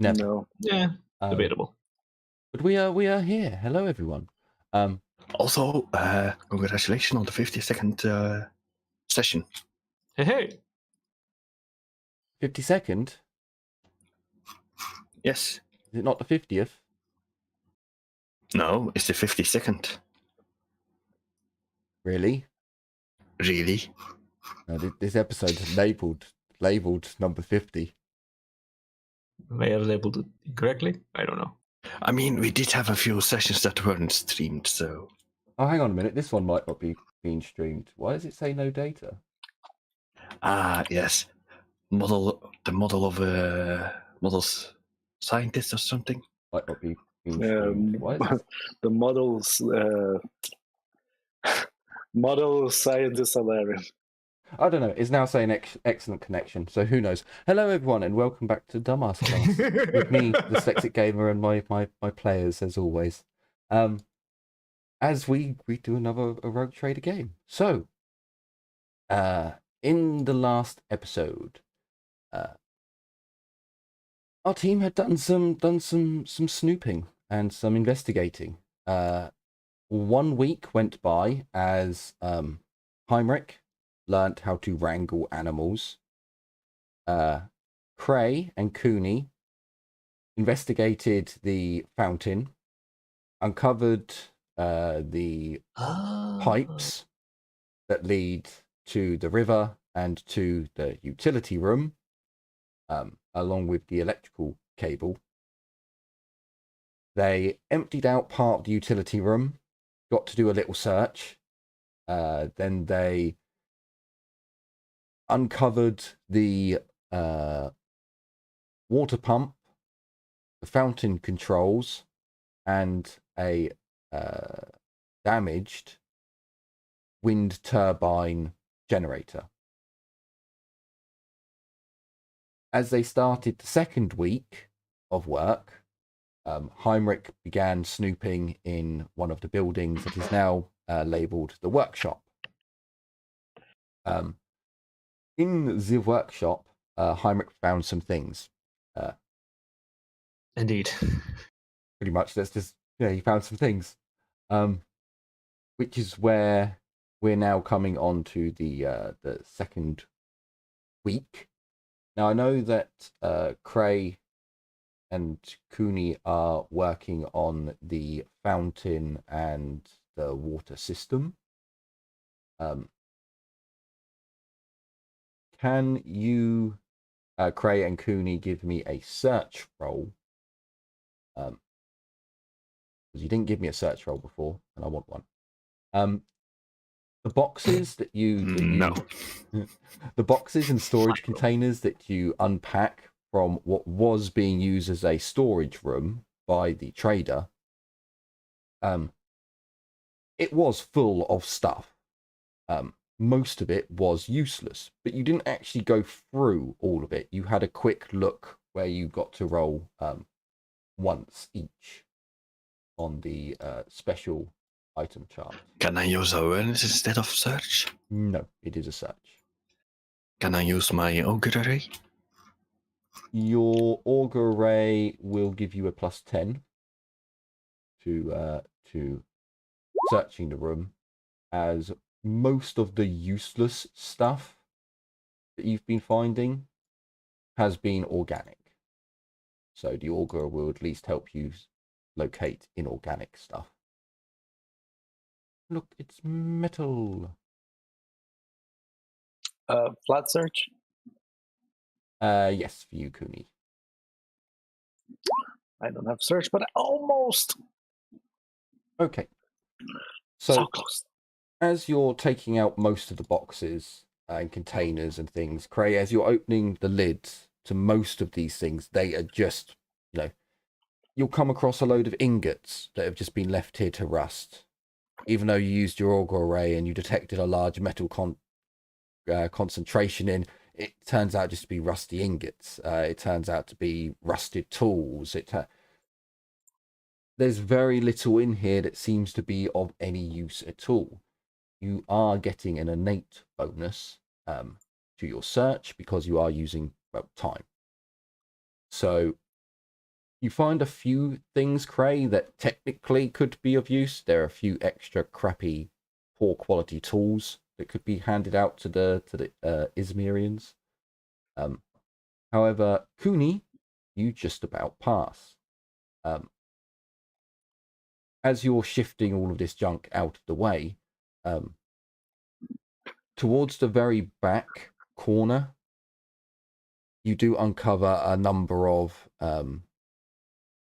Never. No. Yeah, debatable. But we are here. Hello, everyone. Also, congratulations on the 52nd session. Hey. 52nd? Yes. Is it not the 50th? No, it's the 52nd. Really? Really? No, this episode's labeled number 50. May I labeled it incorrectly? I don't know. I mean, we did have a few sessions that weren't streamed, so... Oh, hang on a minute. This one might not be being streamed. Why does it say no data? Ah, yes. The model of a models scientist or something. Might not be being streamed. Why is it? The model scientist Alarian. I don't know. It's now saying excellent connection, so who knows? Hello, everyone, and welcome back to Dumbass Class with me, the Dyslexic Gamer, and my players, as always. As we do another Rogue Trader game. So, in the last episode, our team had done some snooping and some investigating. 1 week went by as Heinrich learnt how to wrangle animals. Cray and Cooney investigated the fountain, uncovered the pipes that lead to the river and to the utility room, along with the electrical cable. They emptied out part of the utility room, got to do a little search. Then they uncovered the water pump, the fountain controls, and a damaged wind turbine generator. As they started the second week of work, Heinrich began snooping in one of the buildings that is now labelled the workshop. In the workshop, Heinrich found some things. Indeed. Pretty much, he found some things. Which is where we're now coming on to the second week. Now, I know that Cray and Cooney are working on the fountain and the water system. Can you, Cray and Cooney, give me a search roll? Because you didn't give me a search roll before, and I want one. The boxes that No. The boxes and storage containers that you unpack from what was being used as a storage room by the trader, it was full of stuff. Most of it was useless, but you didn't actually go through all of it. You had a quick look where you got to roll once each on the special item chart. Can I use awareness instead of search? No, it is a search. Can I use my augury? Your auger array will give you a +10 to searching the room, as most of the useless stuff that you've been finding has been organic. So the auger will at least help you locate inorganic stuff. Look, it's metal. Flat search? Yes, for you, Cooney. I don't have search, but almost. Okay. So close. As you're taking out most of the boxes and containers and things, Cray, as you're opening the lids to most of these things, they are just, you'll come across a load of ingots that have just been left here to rust. Even though you used your auger array and you detected a large metal concentration in, it turns out just to be rusty ingots. It turns out to be rusted tools. There's very little in here that seems to be of any use at all. You are getting an innate bonus to your search because you are using time. So You find a few things, Cray, that technically could be of use. There are a few extra crappy, poor quality tools that could be handed out to the Izmirians. However, Cooney, you just about pass. As you're shifting all of this junk out of the way, towards the very back corner, you do uncover a number of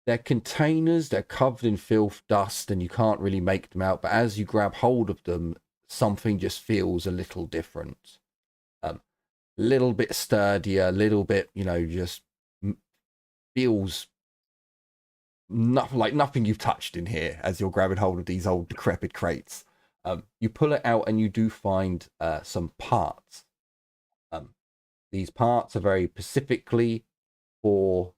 they're containers. They're covered in filth, dust, and you can't really make them out. But as you grab hold of them, something just feels a little different. Little bit sturdier, a little bit, just feels like nothing you've touched in here as you're grabbing hold of these old decrepit crates. You pull it out and you do find some parts. These parts are very specifically for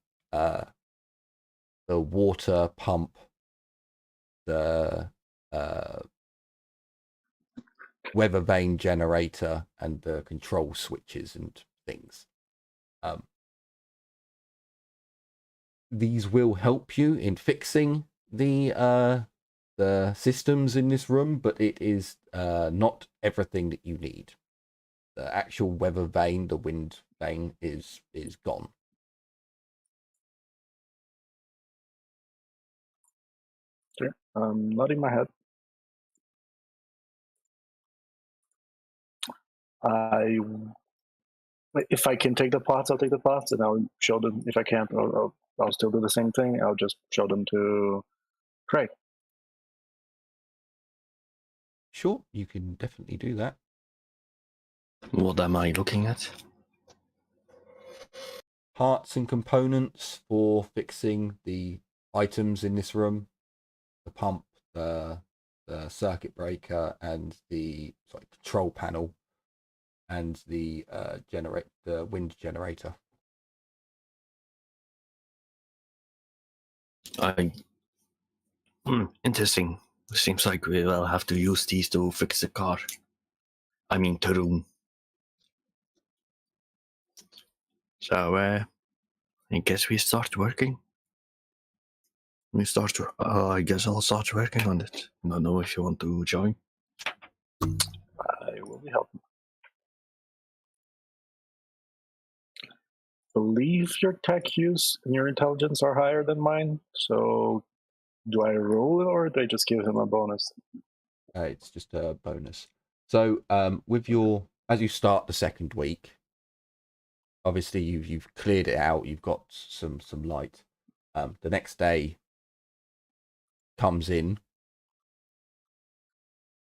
the water pump, the weather vane generator, and the control switches and things. These will help you in fixing the systems in this room, but it is not everything that you need. The actual weather vane, the wind vane, is gone. Sure. Nodding my head. If I can take the pots, I'll take the pots, and I'll show them. If I can't, I'll still do the same thing. I'll just show them to Craig. Sure, you can definitely do that. What am I looking at? Parts and components for fixing the items in this room: the pump, the circuit breaker, and the control panel, and the wind generator. Interesting. Seems like we will have to use these to fix the car. I mean, the room. So, I guess we start working. I guess I'll start working on it. I don't know if you want to join. I will be helping. Believe your tech use and your intelligence are higher than mine. So, do I roll it or do I just give him a bonus? It's just a bonus. So, as you start the second week, obviously you've cleared it out. You've got some light. The next day comes in.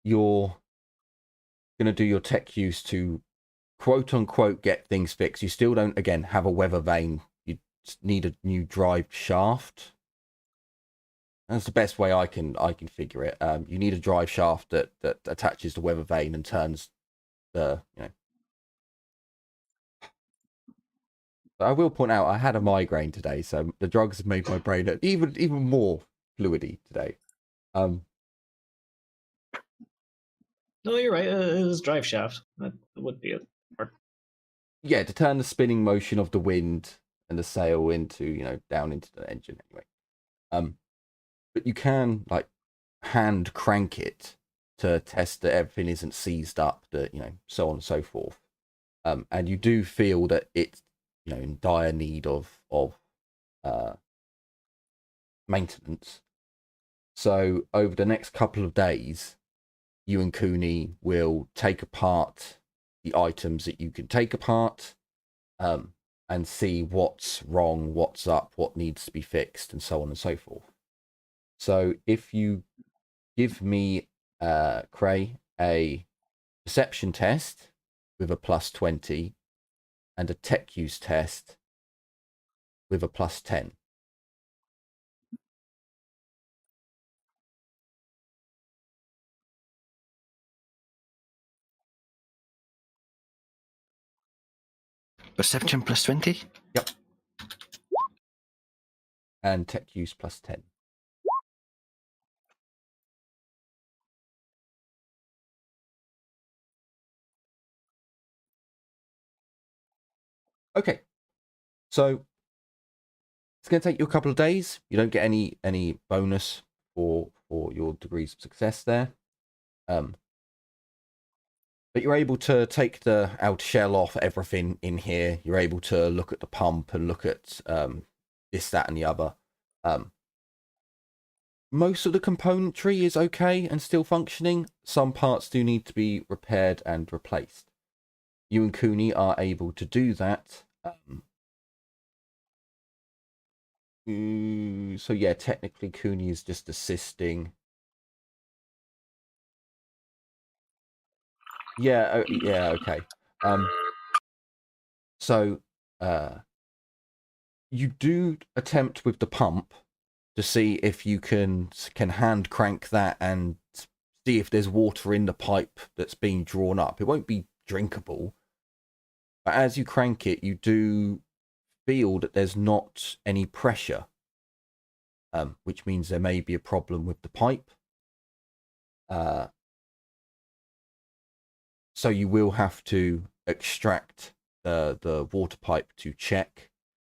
You're gonna do your tech use to quote unquote get things fixed. You still don't again have a weather vane. You need a new drive shaft. That's the best way I can figure it. You need a drive shaft that attaches the weather vane and turns the But I will point out I had a migraine today, so the drugs have made my brain even more fluidy today. No, you're right. It is drive shaft. That would be it. Yeah, to turn the spinning motion of the wind and the sail into down into the engine anyway. But you can hand crank it to test that everything isn't seized up, that so on and so forth. And you do feel that it's in dire need of maintenance. So over the next couple of days, you and Cooney will take apart the items that you can take apart, and see what's wrong, what's up, what needs to be fixed, and so on and so forth. So if you give me, Cray, a perception test with a +20 and a tech use test with a +10. Perception +20? Yep. And tech use +10. Okay. So It's going to take you a couple of days. You don't get any bonus for your degrees of success there. But you're able to take the outer shell off everything in here. You're able to look at the pump and look at this, that, and the other. Most of the componentry is okay and still functioning. Some parts do need to be repaired and replaced. You and Cooney are able to do that. So yeah, technically Cooney is just assisting. Yeah, yeah, okay. So you do attempt with the pump to see if you can hand crank that and see if there's water in the pipe that's being drawn up. It won't be drinkable, but as you crank it, you do feel that there's not any pressure, which means there may be a problem with the pipe. So you will have to extract the water pipe to check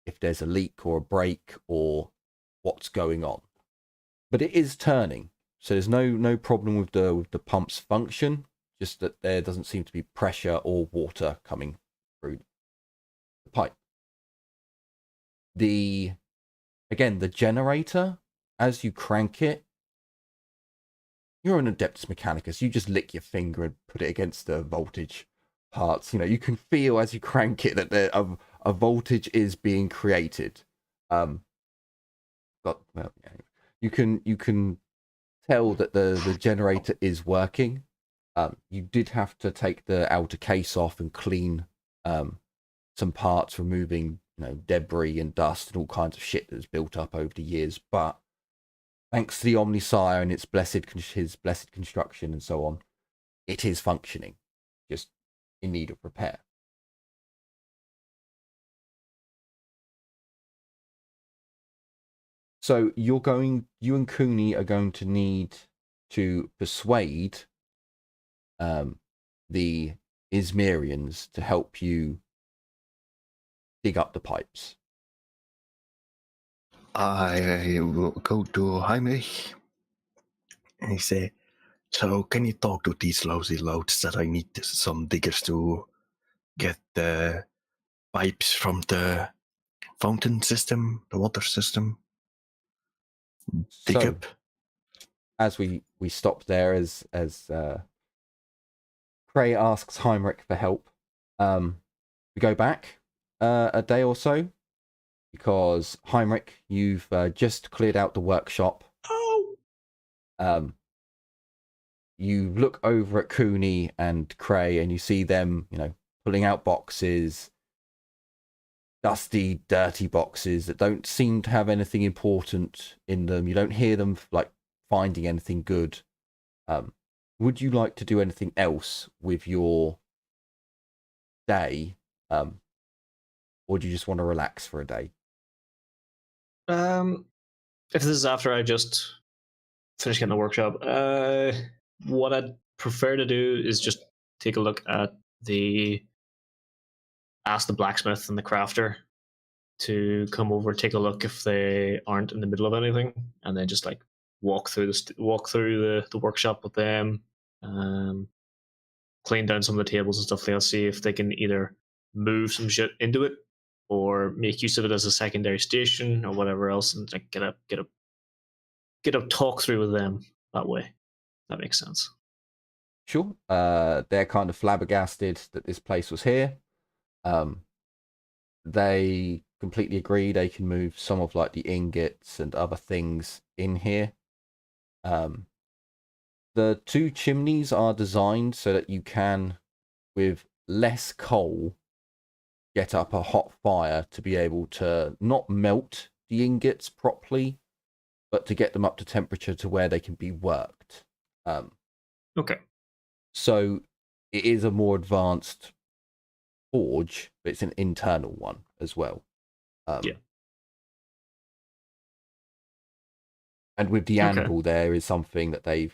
if there's a leak or a break or what's going on. But it is turning, so there's no problem with the pump's function, just that there doesn't seem to be pressure or water coming through the pipe. The generator, as you crank it, you're an Adeptus Mechanicus, you just lick your finger and put it against the voltage parts. You know, you can feel as you crank it that a voltage is being created. You can tell that the generator is working. You did have to take the outer case off and clean some parts, removing debris and dust and all kinds of shit that's built up over the years. But thanks to the Omnisire and his blessed construction and so on, it is functioning, just in need of repair. So you and Cooney are going to need to persuade the Izmirians to help you dig up the pipes. I will go to Heinrich and say, so can you talk to these lousy loads that I need some diggers to get the pipes from the fountain system, the water system, dig So, up? as we stop there, as Cray asks Heinrich for help, we go back a day or so, because Heinrich, you've just cleared out the workshop. Oh. You look over at Cooney and Cray and you see them, pulling out boxes, dusty, dirty boxes that don't seem to have anything important in them. You don't hear them finding anything good. Would you like to do anything else with your day, or do you just want to relax for a day? If this is after I just finish getting the workshop, what I'd prefer to do is just take a look at ask the blacksmith and the crafter to come over, take a look if they aren't in the middle of anything, and then just walk through the workshop with them, clean down some of the tables and stuff. They'll see if they can either move some shit into it or make use of it as a secondary station or whatever else, and get a talk through with them that way. That makes sense. Sure. They're kind of flabbergasted that this place was here. They completely agree they can move some of the ingots and other things in here. The two chimneys are designed so that you can, with less coal, get up a hot fire to be able to not melt the ingots properly, but to get them up to temperature to where they can be worked. Okay. So it is a more advanced forge, but it's an internal one as well. Yeah. And with the anvil, there is something that they've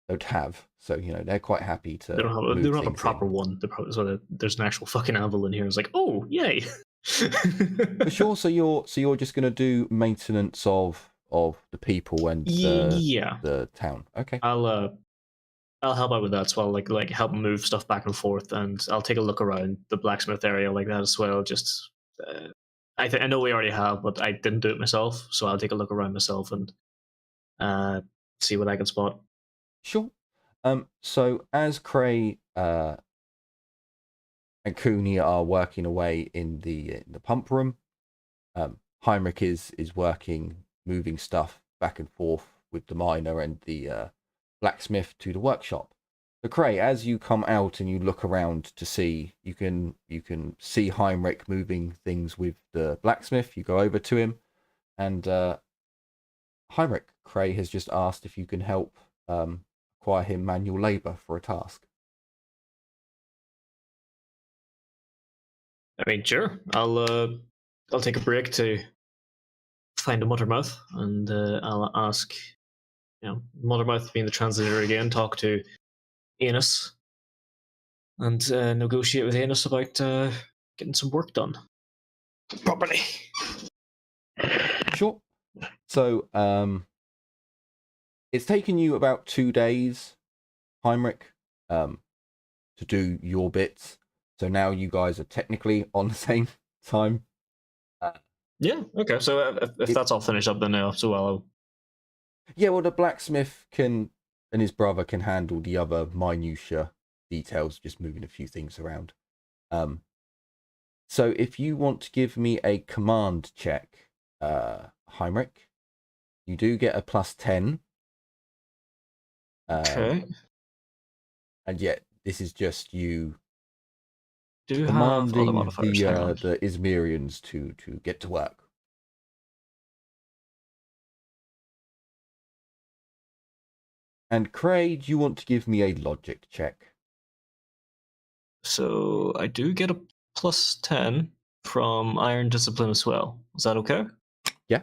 don't have. So they're quite happy to. They don't have a proper one. So there's an actual fucking anvil in here. It's like, oh yay. For sure. So you're just gonna do maintenance of the people and Yeah, the town. Okay. I'll help out with that as well, like help move stuff back and forth, and I'll take a look around the blacksmith area like that as well. Just I know we already have, but I didn't do it myself, so I'll take a look around myself and see what I can spot. Sure. So as Cray and Cooney are working away in the pump room, Heinrich is working, moving stuff back and forth with the miner and the blacksmith to the workshop. So Cray, as you come out and you look around to see, you can see Heinrich moving things with the blacksmith. You go over to him, and Heinrich, Cray has just asked if you can help acquire him manual labor for a task. I mean, sure. I'll take a break to find a Muttermouth, and I'll ask, Muttermouth being the translator again, talk to Anus, and negotiate with Anus about getting some work done properly. Sure. So it's taken you about 2 days, Heinrich, to do your bits. So now you guys are technically on the same time. Yeah. Okay. So if that's all finished up, then so I'll. Yeah. Well, the blacksmith and his brother can handle the other minutiae details, just moving a few things around. So if you want to give me a command check, Heinrich, you do get a +10. Okay. And yet this is just you Do have other commanding modifiers. Hang on. the Izmirians to get to work. And Craig, you want to give me a logic check? So I do get a +10 from Iron Discipline as well. Is that okay? Yeah.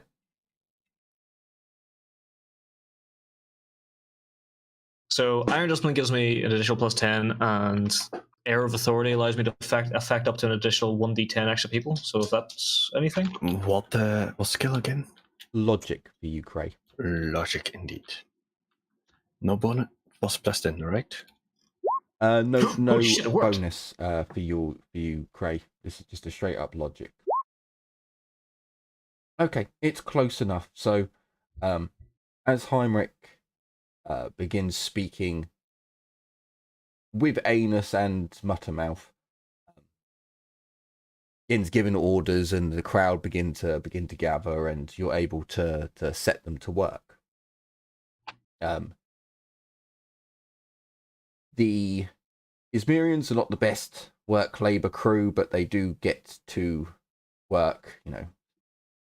So Iron Discipline gives me an additional +10, and Air of Authority allows me to affect up to an additional 1d10 extra people. So if that's anything. What skill again? Logic for you, Craig. Logic, indeed. No bonus. Was +10, right? No Oh, shit, it worked. bonus for you, Craig. This is just a straight up logic. Okay, it's close enough. So, as Heinrich begins speaking with Anus and Muttermouth, begins giving orders, and the crowd begin to gather, and you're able to set them to work. The Izmirians are not the best work labor crew, but they do get to work,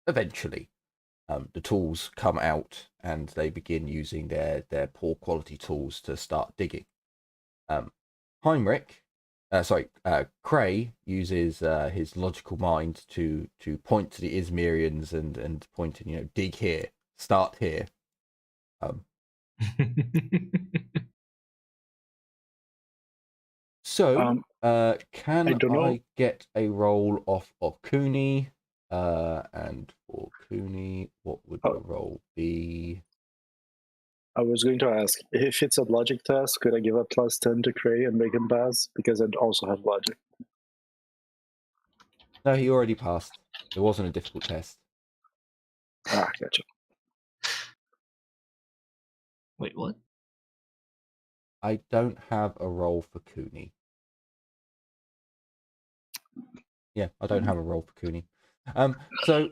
eventually. The tools come out and they begin using their poor quality tools to start digging. Cray uses his logical mind to point to the Izmirians and point to, dig here, start here. So, can I get a roll off of Cooney? And for Cooney, what would the roll be? I was going to ask, if it's a logic test, could I give a +10 to Cray and make him pass? Because I'd also have logic. No, he already passed. It wasn't a difficult test. Ah, gotcha. Wait, what? I don't have a roll for Cooney. Yeah, I don't have a roll for Cooney. So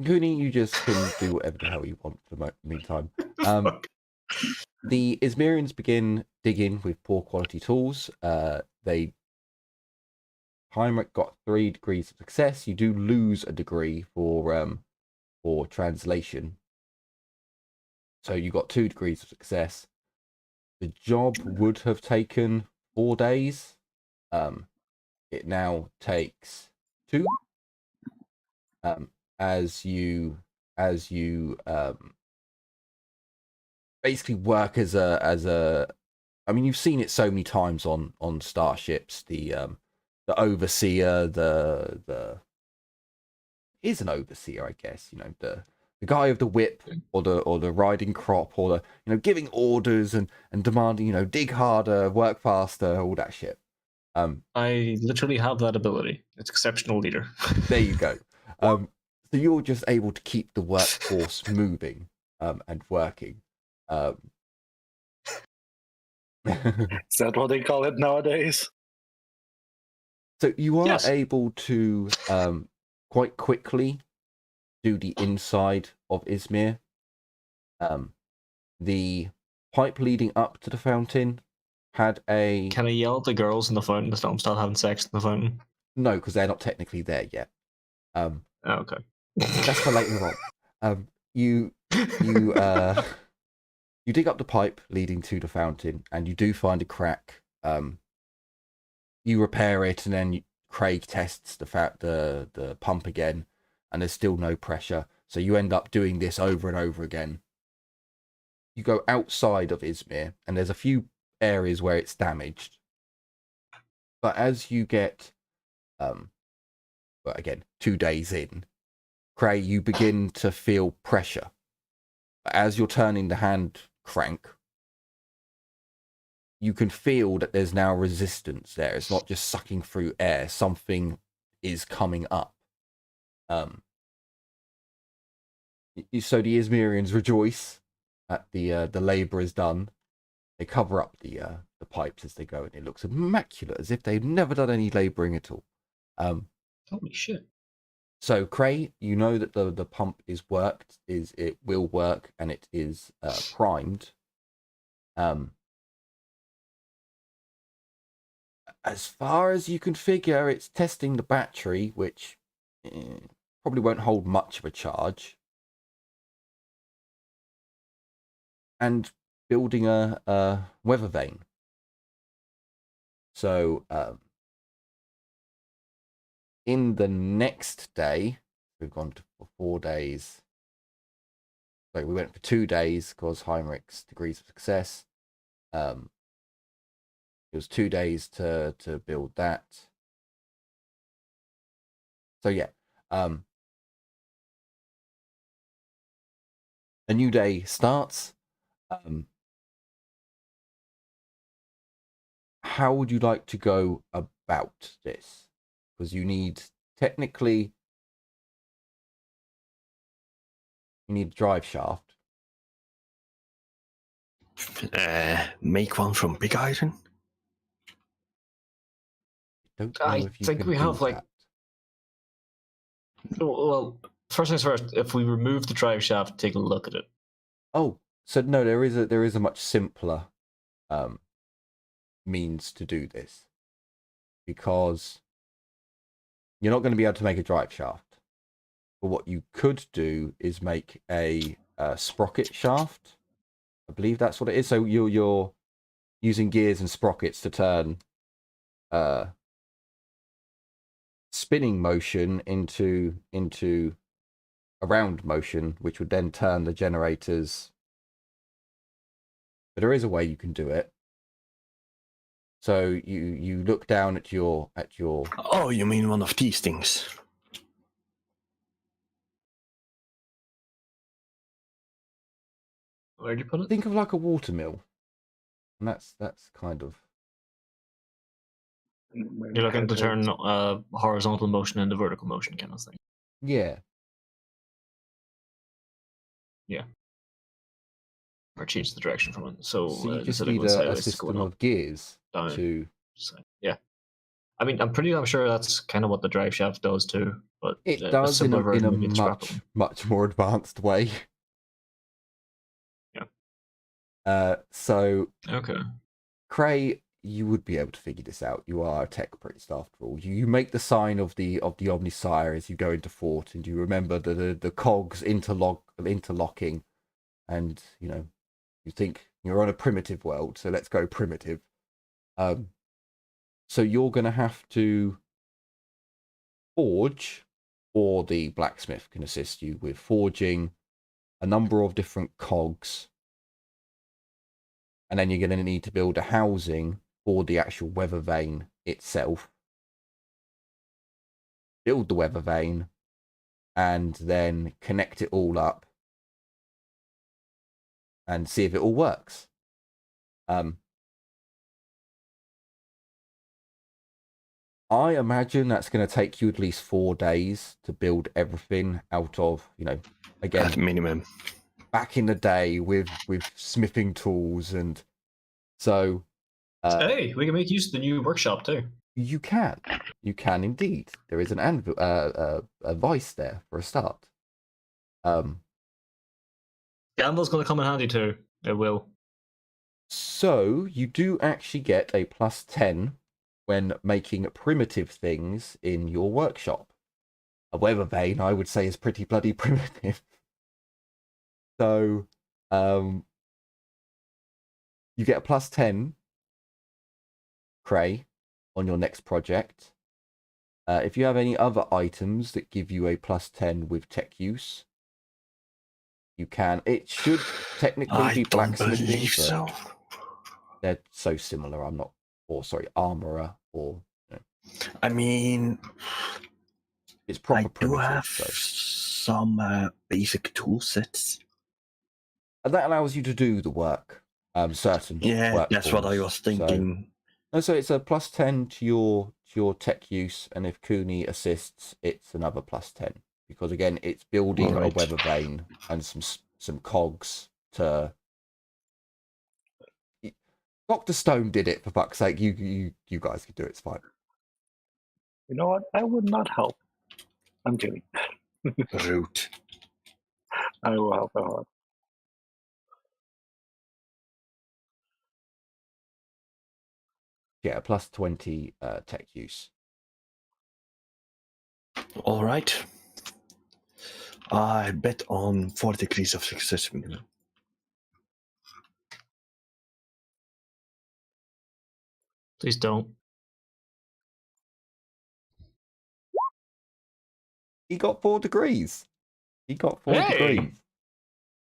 Cooney, you just can do whatever the hell you want for the meantime. The Izmirians begin digging with poor quality tools. Heinrich got 3 degrees of success. You do lose a degree for translation. So you got 2 degrees of success. The job would have taken 4 days. It now takes 2. As you basically work as a I mean, you've seen it so many times on starships, the overseer, the is an overseer, I guess. You know, the guy of the whip, or the riding crop, or the, you know, giving orders and demanding, you know, dig harder, work faster, all that shit. I literally have that ability. It's exceptional leader. There you go. So you're just able to keep the workforce moving and working. Is that what they call it nowadays? So you are Yes. able to quite quickly do the inside of Izmir. The pipe leading up to the fountain had a... Can I yell at the girls in the fountain to stop them start having sex in the fountain? No, because they're not technically there yet. Oh, okay. That's for later on. You you dig up the pipe leading to the fountain, and you do find a crack. You repair it, and then Craig tests the pump again, and there's still no pressure. So you end up doing this over and over again. You go outside of Izmir, and there's a few areas where it's damaged. But as you get, well, again, 2 days in, Craig, you begin to feel pressure. But as you're turning the hand crank, you can feel that there's now resistance there. It's not just sucking through air. Something is coming up. So the Izmirians rejoice at the labour is done. They cover up the pipes as they go, and it looks immaculate, as if they've never done any labouring at all. Holy shit. So Cray, you know that the pump is worked, it will work, and it is primed. As far as you can figure, it's testing the battery, which probably won't hold much of a charge, and building a weather vane. So in the next day, we've gone for 4 days. So we went for 2 days because Heinrich's degrees of success. It was 2 days to build that. So yeah, a new day starts. How would you like to go about this? Because you need, technically, you need a drive shaft. Make one from big iron. Don't know I if you think can we do have, like, that. well, first things first, if we remove the drive shaft, take a look at it. Oh, so no, there is a much simpler means to do this, because you're not going to be able to make a drive shaft. But what you could do is make a sprocket shaft. I believe that's what it is. So you're using gears and sprockets to turn spinning motion into a round motion, which would then turn the generators. But there is a way you can do it. So you look down at your Oh, you mean one of these things? Where'd you put it? think of like a water mill, and that's kind of... You're looking to turn horizontal motion into vertical motion kind of thing. Yeah. Or change the direction from it. So, So you just instead of need going a sideways, system going up, of gears down, to... side. Yeah. I mean, I'm pretty sure that's kind of what the drive shaft does too. But It a does in simpler a version would be the scrap much more advanced way. Yeah. So Okay. Cray, you would be able to figure this out. You are a tech priest after all. You make the sign of the Omnisire as you go into fort, and you remember the cogs interlocking, and you know, you think you're on a primitive world, so let's go primitive. So you're gonna have to forge, or the blacksmith can assist you with forging a number of different cogs, and then you're going to need to build a housing for the actual weather vane itself. Build the weather vane, and then connect it all up and see if it all works. I imagine that's going to take you at least 4 days to build everything out of, again, At minimum. back in the day with smithing tools, and so Hey, we can make use of the new workshop too. you can indeed. There is an anvil, a vice there for a start. The anvil's going to come in handy too. It will. So you do actually get a +10 when making primitive things in your workshop. A weather vane, I would say, is pretty bloody primitive. So, you get a +10 cray on your next project. If you have any other items that give you a +10 with tech use, you can. It should technically be blacksmithing, believe but so. they're so similar. I'm not, or sorry, armorer, or I mean, it's proper I do primitive. have So. some basic tool sets. And that allows you to do the work. Certain Yeah, work that's what I forms. was thinking. So it's a +10 to your tech use, and if Cooney assists, it's another +10, because again, it's building Right. a weather vane and some cogs to. Dr. Stone did it, for fuck's sake. You guys can do it. It's fine. You know what? I would not help. I'm kidding. Root. I will help. I will help. Yeah, +20 tech use. All right. I bet on 4 degrees of success minimum. Please don't. He got 4 degrees. He got 4 Hey! degrees.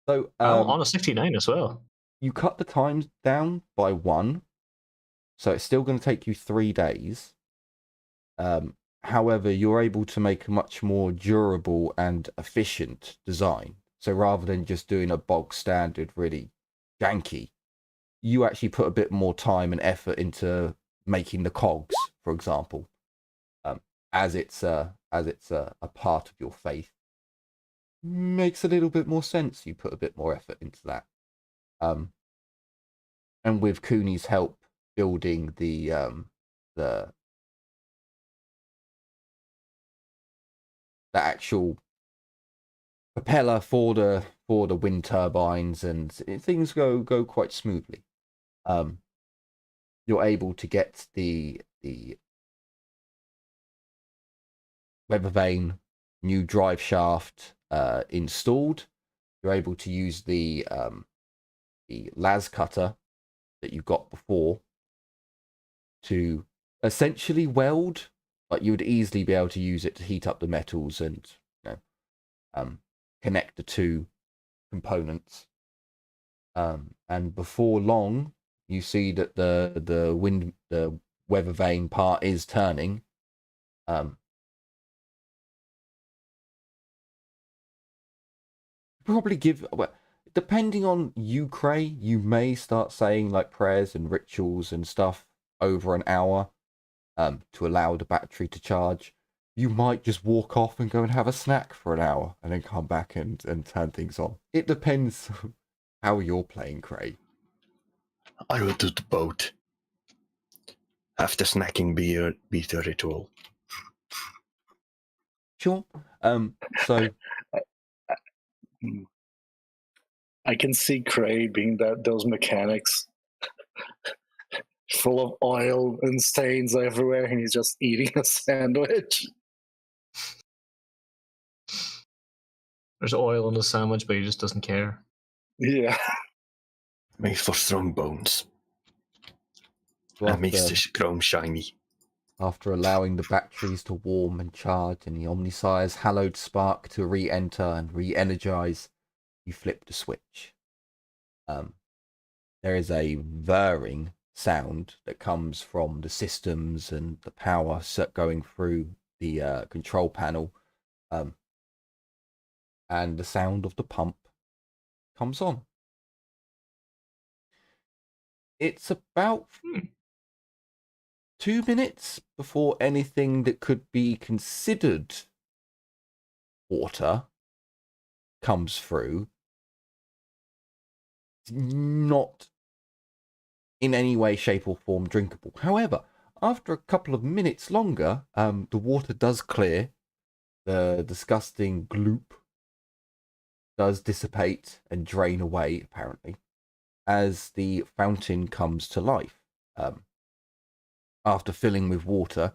So On a 69 as well. you cut the times down by 1, so it's still going to take you 3 days. However, you're able to make a much more durable and efficient design. So rather than just doing a bog standard, really janky, you actually put a bit more time and effort into making the cogs, for example, as it's a part of your faith. Makes a little bit more sense. You put a bit more effort into that. And with Cooney's help building the actual propeller for the wind turbines, and things go quite smoothly. You're able to get the weather vane, new drive shaft installed. You're able to use the las cutter that you got before to essentially weld. Like, you would easily be able to use it to heat up the metals and connect the two components. And before long, you see that the weather vane part is turning. Probably give, well, depending on you, Cray, you may start saying like prayers and rituals and stuff over an hour to allow the battery to charge. You might just walk off and go and have a snack for an hour and then come back and turn things on. It depends how you're playing, Cray. I will do the both. Have the snacking be the ritual. Sure. So I can see Cray being those mechanics full of oil and stains everywhere, and he's just eating a sandwich. There's oil on the sandwich, but he just doesn't care. Yeah. Made for strong bones. so And makes the chrome shiny. after allowing the batteries to warm and charge and the Omnisire's hallowed spark to re-enter and re-energize, you flip the switch. There is a whirring sound that comes from the systems and the power going through the control panel. and the sound of the pump comes on. It's about 2 minutes before anything that could be considered water comes through. It's not in any way, shape, or form drinkable. However, after a couple of minutes longer, the water does clear. The disgusting gloop does dissipate and drain away, apparently, as the fountain comes to life. After filling with water,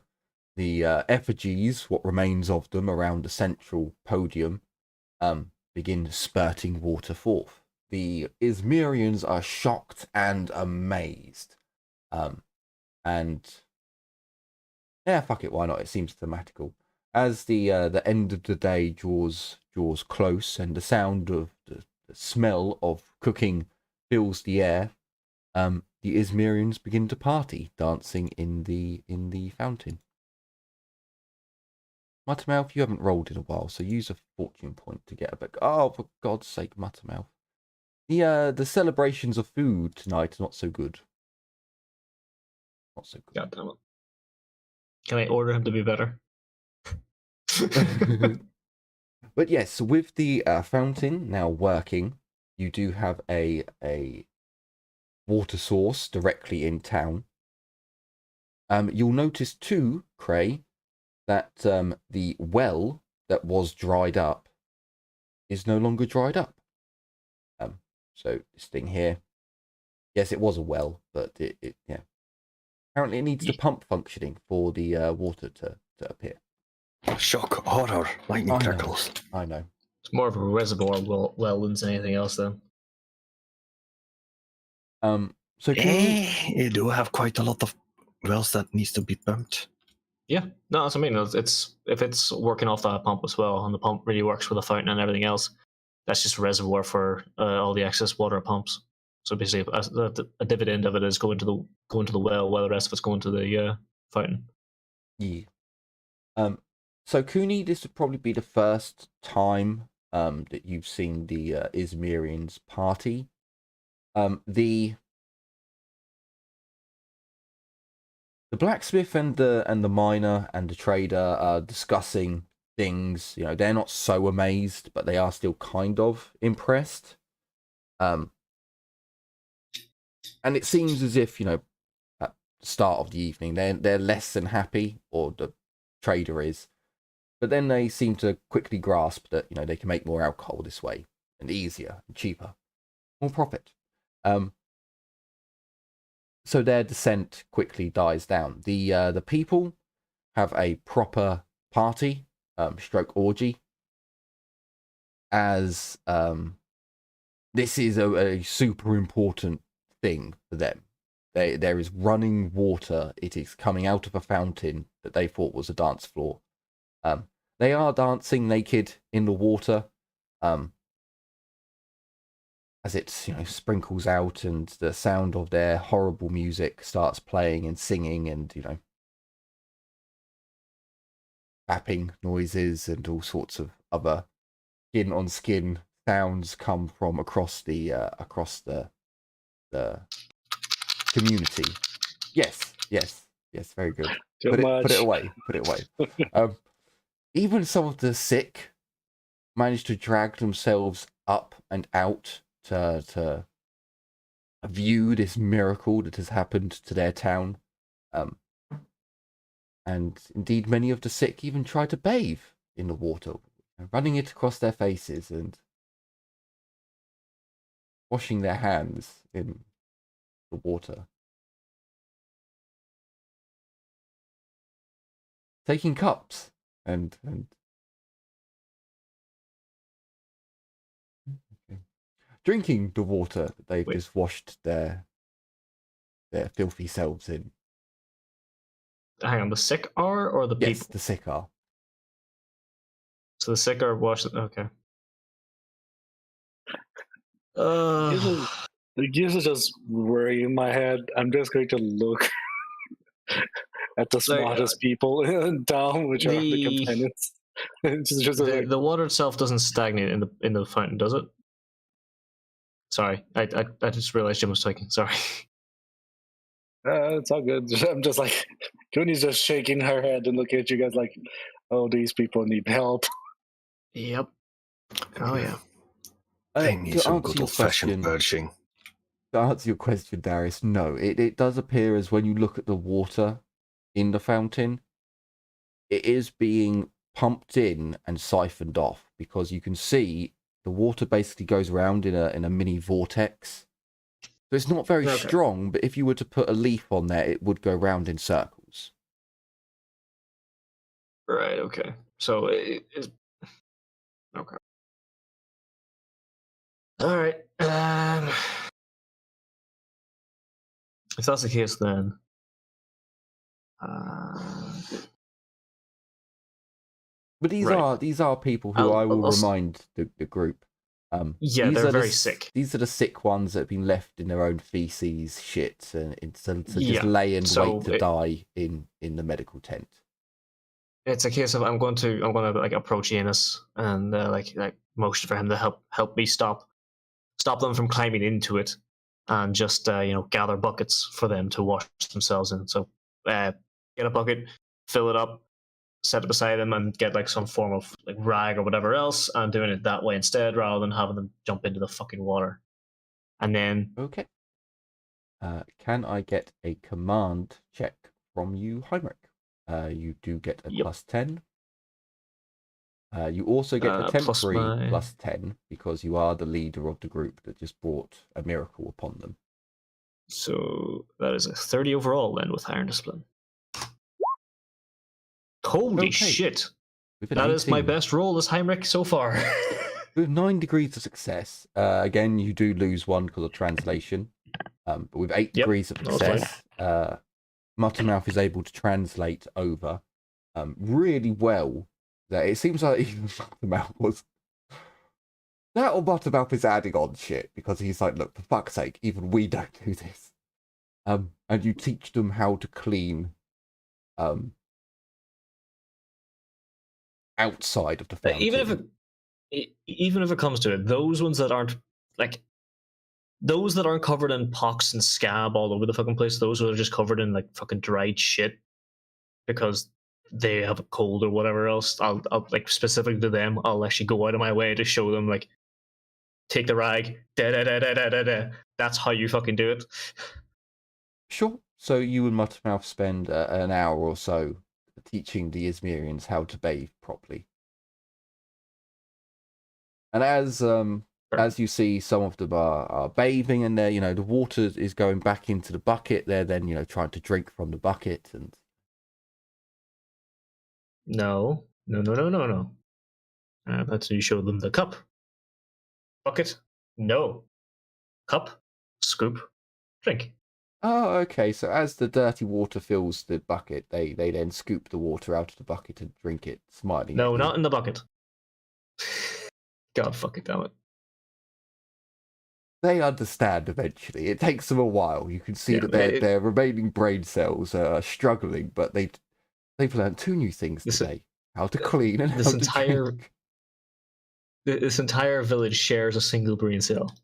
the effigies, what remains of them around the central podium, begin spurting water forth. The Izmirians are shocked and amazed. And yeah, fuck it, why not? It seems thematical. As the end of the day draws close and the sound of the smell of cooking fills the air, the Izmirians begin to party, dancing in the fountain. Muttermouth, you haven't rolled in a while, so use a fortune point to get a bit. Oh, for God's sake, Muttermouth. The celebrations of food tonight are not so good. Not so good. God damn it. Can I order him to be better? But yes, with the fountain now working, you do have a water source directly in town. You'll notice too, Cray, that the well that was dried up is no longer dried up. So this thing here, yes, it was a well, but it apparently it needs the pump functioning for the water to appear. Shock, horror, lightning I know. crackles. I know. It's more of a reservoir well than anything else, then. So can you... You do have quite a lot of wells that needs to be pumped. Yeah, no, that's what I mean. It's if it's working off that pump as well, and the pump really works with the fountain and everything else, that's just a reservoir for all the excess water pumps. So basically, a dividend of it is going to the well, while the rest of it's going to the fountain. Yeah. So Cooney, this would probably be the first time that you've seen the Izmirians party. The blacksmith and the miner and the trader are discussing things. You know, they're not so amazed, but they are still kind of impressed. And it seems as if, you know, at the start of the evening, they're less than happy, or the trader is. But then they seem to quickly grasp that, you know, they can make more alcohol this way, and easier and cheaper, more profit. So their dissent quickly dies down. The people have a proper party, stroke orgy, as this is a super important thing for them. There is running water. It is coming out of a fountain that they thought was a dance floor. They are dancing naked in the water, as it, you know, sprinkles out, and the sound of their horrible music starts playing and singing, and, you know, bapping noises and all sorts of other skin on skin sounds come from across the community. Yes, very good. Put it away. Even some of the sick manage to drag themselves up and out to view this miracle that has happened to their town. And indeed, many of the sick even try to bathe in the water, running it across their faces and washing their hands in the water. Taking cups and drinking the water that they've just washed their filthy selves in. Hang on, the sick are, or the people? Yes, the sick are. So the sick are washed. Okay. This is just worrying in my head. I'm just going to look at the smartest people in town, which are the companions. It's just like, The water itself doesn't stagnate in the fountain, does it? Sorry, I just realized Jim was talking. Sorry. it's all good. I'm just like, Cooney's just shaking her head and looking at you guys like, oh, these people need help. Yep. Oh yeah. They need To some answer good your old-fashioned question, purging. to answer your question, Darius, no, it does appear as when you look at the water in the fountain, it is being pumped in and siphoned off, because you can see the water basically goes around in a mini vortex. So it's not very Okay. strong, but if you were to put a leaf on there, it would go round in circles. Right. Okay. So it's okay. All right. If that's the case, then But right. these are people who I will remind the group. Yeah, these they're are very sick. These are the sick ones that have been left in their own feces, shit, and so just Yeah, lay and so wait to die in the medical tent. It's a case of I'm going to like approach Enos and like motion for him to help me stop them from climbing into it, and just gather buckets for them to wash themselves in. So get a bucket, fill it up, set it beside them, and get like some form of like rag or whatever else, and doing it that way instead, rather than having them jump into the fucking water. And then Okay. Can I get a command check from you, Heinrich? You do get a Yep. +10. You also get a temporary plus my +10 because you are the leader of the group that just brought a miracle upon them. So that is a 30 overall then with Iron Discipline. Holy Okay. shit! With an That 18. is my best roll as Heinrich so far. With 9 degrees of success, again, you do lose one because of translation. But with 8 degrees of that's fine. success, Muttermouth is able to translate over really well. That it seems like even Muttermouth was... That or Muttermouth is adding on shit, because he's like, look, for fuck's sake, even we don't do this. And you teach them how to clean outside of the fountain. Even if it comes to it, those ones that aren't like those that aren't covered in pox and scab all over the fucking place, those that are just covered in like fucking dried shit because they have a cold or whatever else, I'll like specific to them, I'll actually go out of my way to show them like take the rag, da da da da da da da. That's how you fucking do it. Sure. So you and Muttermouth spend an hour or so teaching the Izmirians how to bathe properly. And as you see, some of them are bathing, and they're, the water is going back into the bucket. They're then, trying to drink from the bucket, and No. That's when you show them the cup. Bucket? No. Cup? Scoop? Drink. oh, okay. So as the dirty water fills the bucket, they then scoop the water out of the bucket and drink it, smiling. No, at you. not in the bucket. God fucking damn it. They understand eventually. It takes them a while. You can see Yeah, that their remaining brain cells are struggling, but they've learned 2 new things today: how to clean and this how to drink. This entire village shares a single brain cell.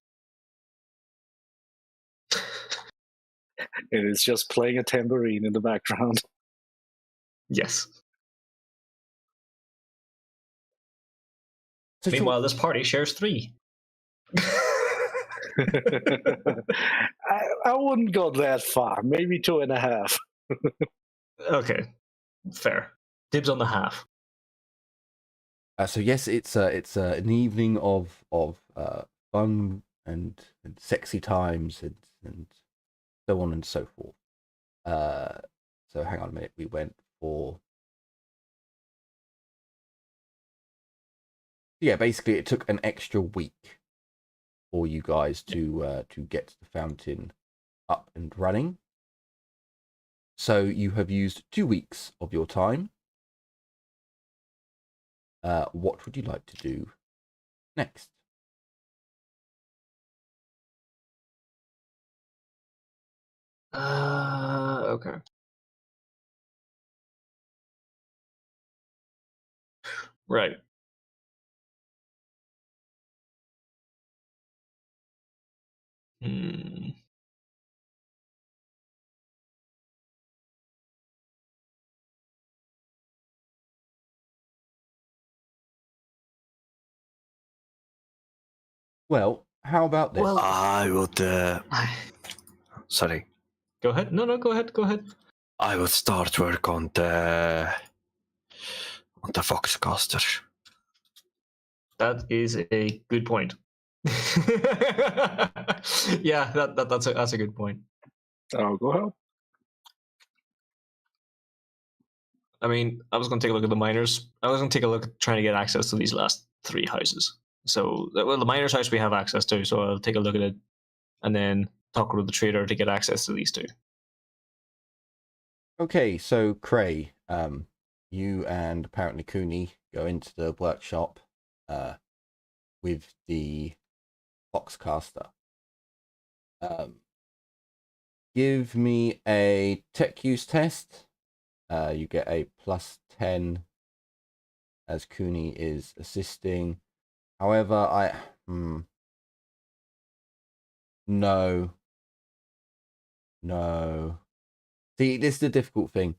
it is just playing a tambourine in the background. Yes. So Meanwhile, this party shares 3. I wouldn't go that far. Maybe 2.5. Okay, fair. Dibs on the half. So yes, it's an evening of fun and sexy times and so on and so forth. So hang on a minute. We went for basically it took an extra week for you guys to get the fountain up and running. So you have used 2 weeks of your time. What would you like to do next? Okay. Right. Hmm. Well, how about this? Well- I would. Sorry. Go ahead. No, go ahead. Go ahead. I would start work on the Foxcaster. That is a good point. Yeah, that's a good point. I'll go help. I mean, I was going to take a look at the miners. I was going to take a look at trying to get access to these last 3 houses. So, well, the miners' house we have access to, so I'll take a look at it and then talk with the trader to get access to these 2. Okay, so Cray, you and apparently Cooney go into the workshop with the Foxcaster. Give me a tech use test. You get a +10 as Cooney is assisting. However, no. See, this is the difficult thing.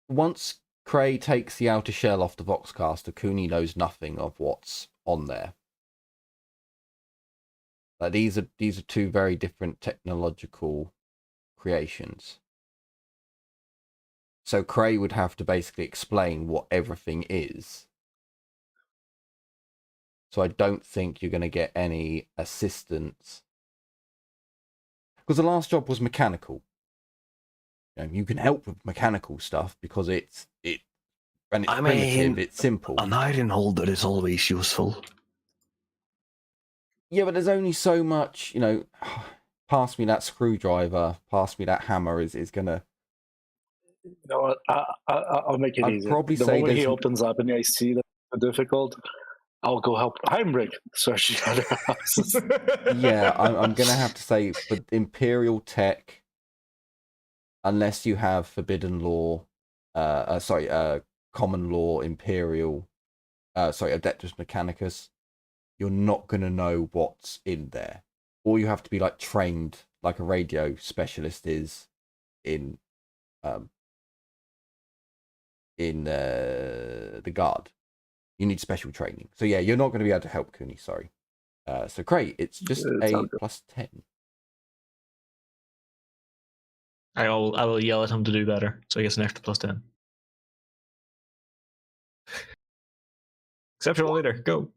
Once Cray takes the outer shell off the Voxcaster, Cooney knows nothing of what's on there. Like these are 2 very different technological creations. So Cray would have to basically explain what everything is. So I don't think you're going to get any assistance. Because the last job was mechanical. You can help with mechanical stuff because it's primitive, it's simple. An iron holder is always useful. Yeah, but there's only so much, pass me that screwdriver, pass me that hammer is gonna... You know what? I'll make it I'd easy. probably The say moment he there's- opens up and I see that it's difficult, I'll go help Heinrich search the other houses. Yeah, I'm going to have to say, for Imperial Tech, unless you have Forbidden Law, Common Law, Imperial, Adeptus Mechanicus, you're not going to know what's in there. Or you have to be, like, trained like a radio specialist is in the Guard. You need special training. So, yeah, you're not going to be able to help Cooney, sorry. So, great, it's just It's a all good. +10. I will yell at him to do better, so he gets an extra +10. Exceptional leader, go.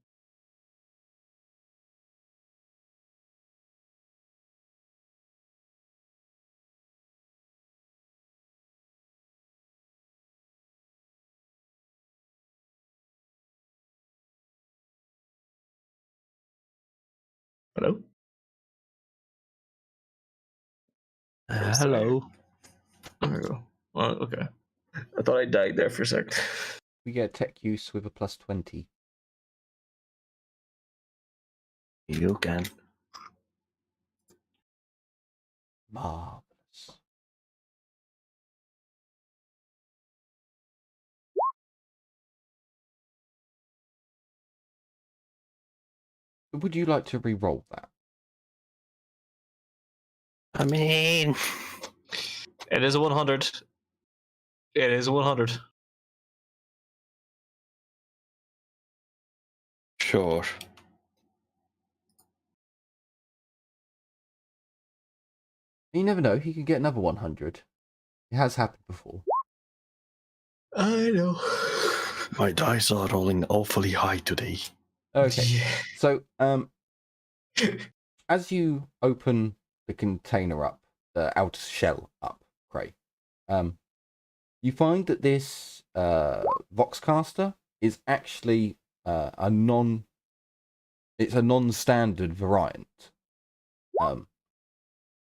Hello? Hello. There we go. Oh, okay. I thought I died there for a sec. We get tech use with a +20. You can. Marvelous. Would you like to re-roll that? I mean, It is a 100. It is a 100. sure. You never know. He could get another 100. It has happened before. I know. My dice are rolling awfully high today. Okay. Yeah. So, as you open the container up, the outer shell up, Cray, you find that this Voxcaster is actually a non-standard variant.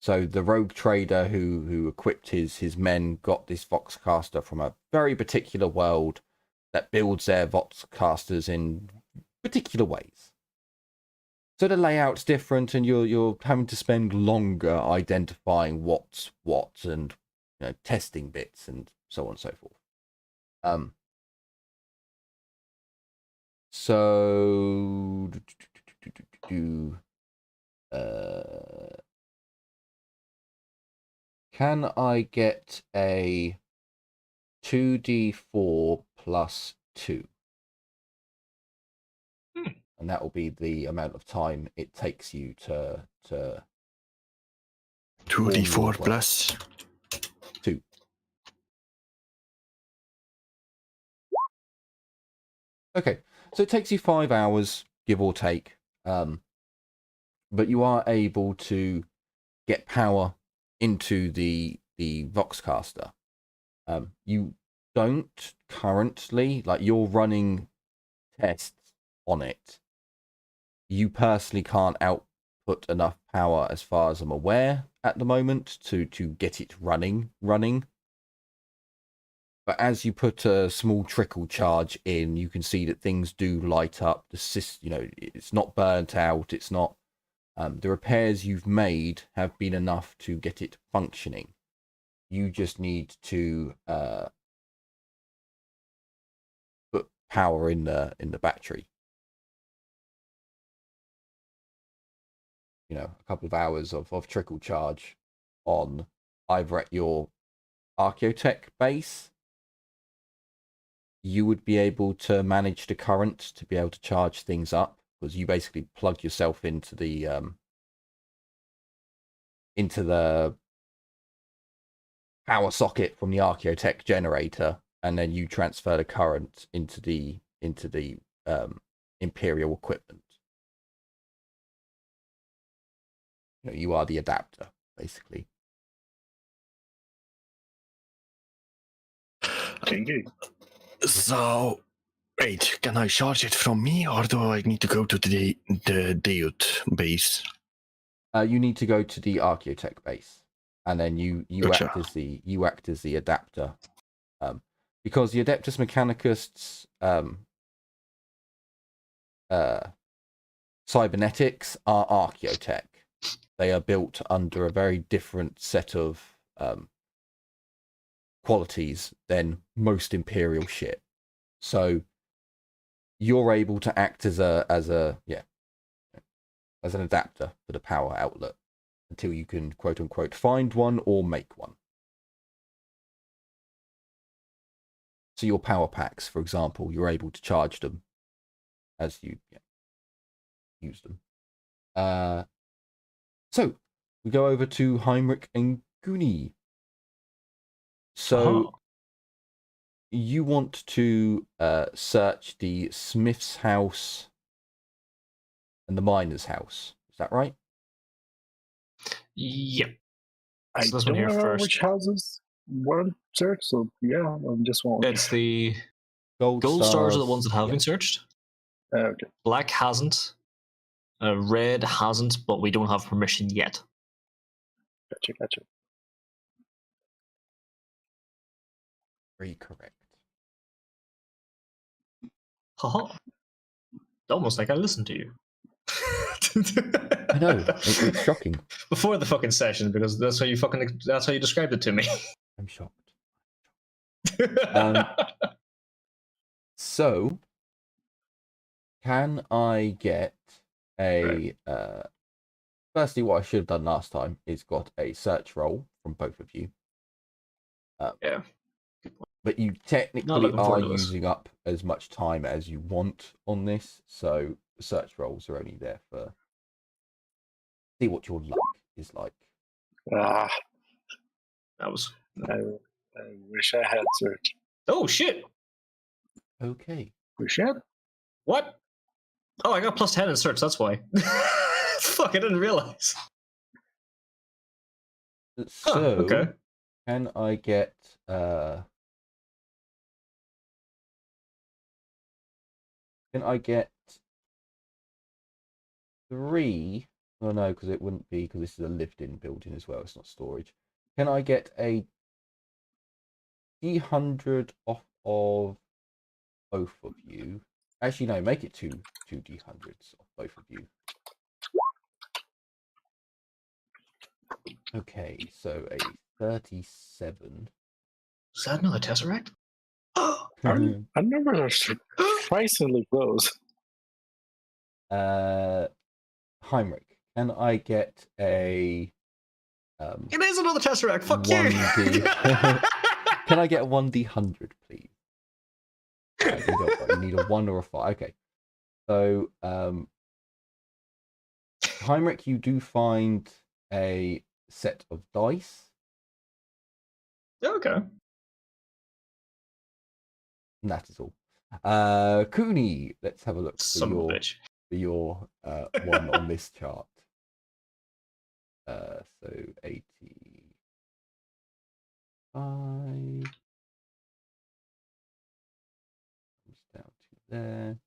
So the rogue trader who equipped his men got this Voxcaster from a very particular world that builds their Voxcasters in particular ways. So the layout's different, and you're having to spend longer identifying what's what and testing bits and so on and so forth. So, can I get a 2d4 plus 2? And that will be the amount of time it takes you to 2d4 plus 2. Okay, so it takes you 5 hours, give or take. But you are able to get power into the Voxcaster. You don't currently, like, you're running tests on it. You personally can't output enough power, as far as I'm aware, at the moment to get it running. But as you put a small trickle charge in, you can see that things do light up. It's not burnt out. It's not. The repairs you've made have been enough to get it functioning. You just need to put power in the battery. A couple of hours of trickle charge on either at your Archaeotech base. You would be able to manage the current to be able to charge things up, because you basically plug yourself into the power socket from the Archaeotech generator, and then you transfer the current into the Imperial equipment. You are the adapter, basically. Indeed. So, wait, can I charge it from me, or do I need to go to the Deut base? You need to go to the Archaeotech base, and then you Gotcha. act as the adapter, because the Adeptus Mechanicus cybernetics are Archaeotech. They are built under a very different set of qualities than most Imperial shit. So you're able to act as an adapter for the power outlet until you can, quote unquote, find one or make one. So your power packs, for example, you're able to charge them as you use them. So we go over to Heinrich and Guni. So you want to search the Smith's house and the miner's house. Is that right? Yep. I So this one don't here remember first. which houses weren't searched, so yeah, I'm just wondering. It's the Gold stars are the ones that have been searched. Okay. Black hasn't. Red hasn't, but we don't have permission yet. Gotcha. Very correct. Haha. Almost like I listened to you. I know. It's shocking. Before the fucking session, because that's how you described it to me. I'm shocked. So, can I get a... firstly, what I should have done last time is got a search roll from both of you. Yeah. But you technically looking are forward to this. using up as much time as you want on this, so the search rolls are only there for... see what your luck is like. Ah, That was. I wish I had searched. Oh shit! Okay. Wish I had. What? Oh, I got plus 10 in search. That's why. Fuck! I didn't realize. So, okay. can I get... can I get 3? Oh no, because it wouldn't be, because this is a lived-in building as well. It's not storage. Can I get a D100 off of both of you? Actually, no. Make it two D100s off both of you. Okay, so a 37. Is that another Tesseract? Our numbers are surprisingly close. Heinrich, can I get a It is another Tesseract. Fuck 1D? you. Can I get a 1D100, please? You need a 1 or a 5. Okay. So, Heinrich, you do find a set of dice. Okay. And that is all. Cooney, let's have a look Son of a bitch. for your one on this chart. So 85 comes down to there.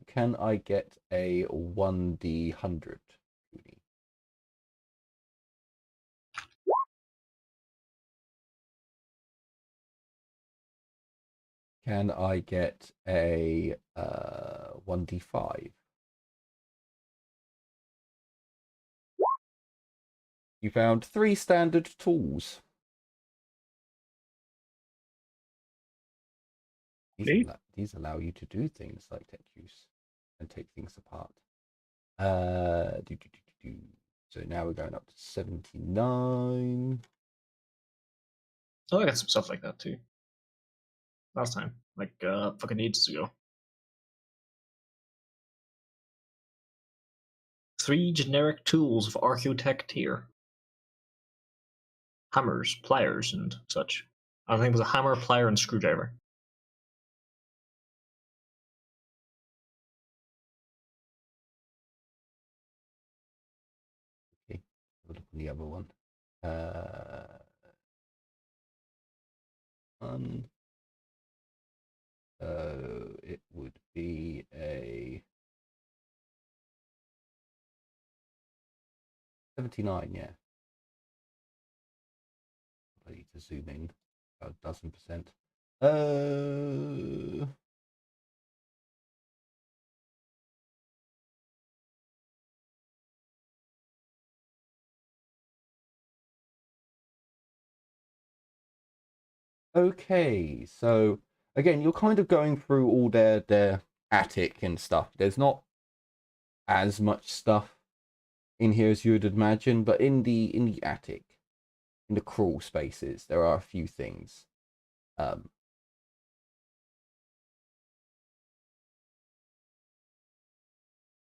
Can I get a 1D100, Cooney? Can I get a 1D5? You found 3 standard tools. These allow you to do things like tech use and take things apart. So now we're going up to 79. Oh, I got some stuff like that too. Last time, like fucking ages ago. 3 generic tools of Archaeotech tier. Hammers, pliers, and such. I think it was a hammer, plier, and screwdriver. Okay, look at the other one. It would be a 79, yeah. I need to zoom in about a dozen%. Okay, so again, you're kind of going through all their attic and stuff. There's not as much stuff in here as you would imagine, but in the attic, in the crawl spaces, there are a few things.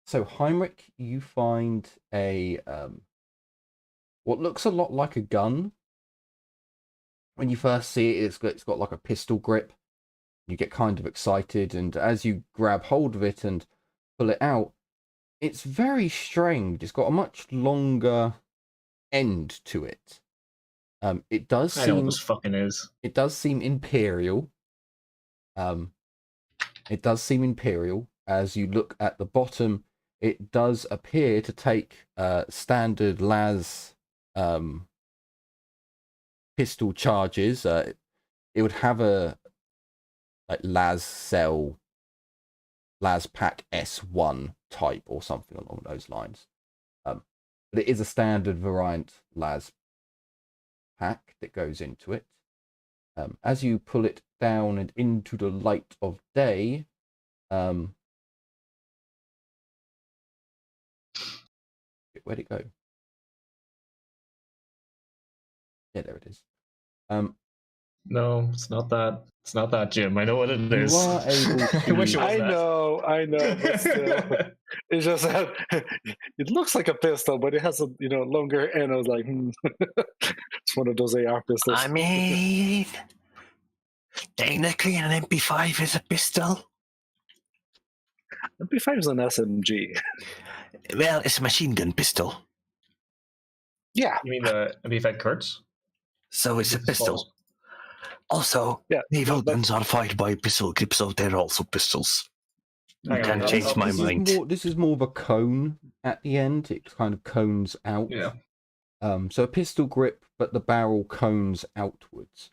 So Heinrich, you find a what looks a lot like a gun. When you first see it, it's got like a pistol grip. You get kind of excited, and as you grab hold of it and pull it out, it's very strange. It's got a much longer end to it. It does I know what seem this fucking is. it does seem imperial. It does seem imperial. As you look at the bottom, it does appear to take standard las pistol charges. It would have a like las cell las pack S1 type or something along those lines. But it is a standard variant las pack that goes into it. As you pull it down and into the light of day, where'd it go? Yeah, there it is. No, it's not that. It's not that, Jim. I know what it You is. are able I wish it to. was that. I know, but still, it's just that it looks like a pistol, but it has a longer end. I was like, it's one of those AR pistols. I mean, technically, an MP5 is a pistol. MP5 is an SMG. Well, it's a machine gun pistol, Yeah, You mean the MP5 Kurtz? so it's a pistol. Also, yeah. naval but guns are fired by pistol grips, so they're also pistols. You Hang on, can't I'll- change I'll- my This mind. This is more of a cone at the end. It kind of cones out. Yeah. So a pistol grip, but the barrel cones outwards.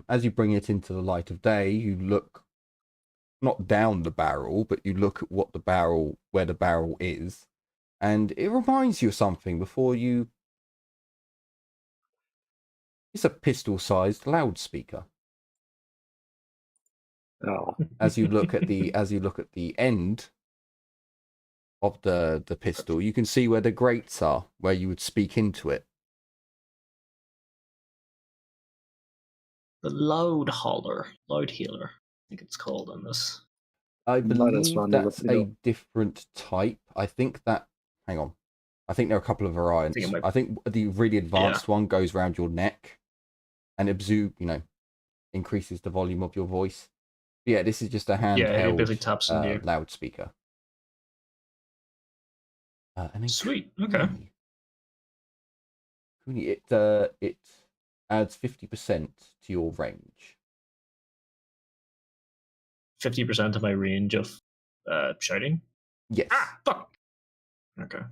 As you bring it into the light of day, you look not down the barrel, but you look at where the barrel is, and it reminds you of something before you. It's a pistol-sized loudspeaker. Oh, As you look at the end of the pistol, you can see where the grates are, where you would speak into it. The load healer, I think it's called on this. I Might as believe well that's let me a know. different type. I think that. Hang on. I think there are a couple of variants. might- I think the really advanced one goes around your neck, and increases the volume of your voice. But yeah, this is just a Yeah, it basically handheld taps into you. loudspeaker. And then Sweet. Okay. Kuni, it adds 50% to your range. 50% of my range of shouting. Yes. Ah, fuck. Okay.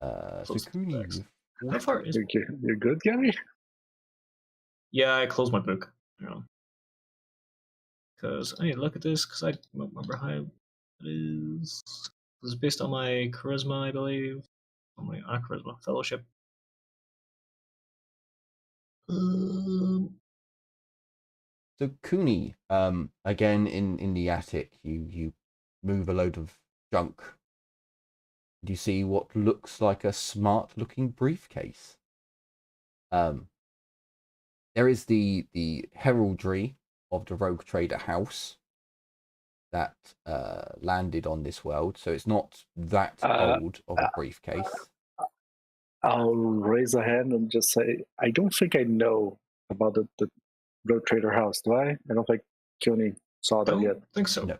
So Close to Kuni, X. with How far is? You're good, Gary? Yeah, I closed my book. Because I need to look at this because I don't remember how it is. This is based on my charisma, I believe. On my charisma fellowship. So Kuni, again in the attic, you move a load of junk. You see what looks like a smart-looking briefcase. There is the heraldry of the Rogue Trader house that landed on this world, so it's not that old of a briefcase. I'll raise a hand and just say, I don't think I know about the Road Trader house, do I? I don't think Kuni saw I that yet. don't think so. No.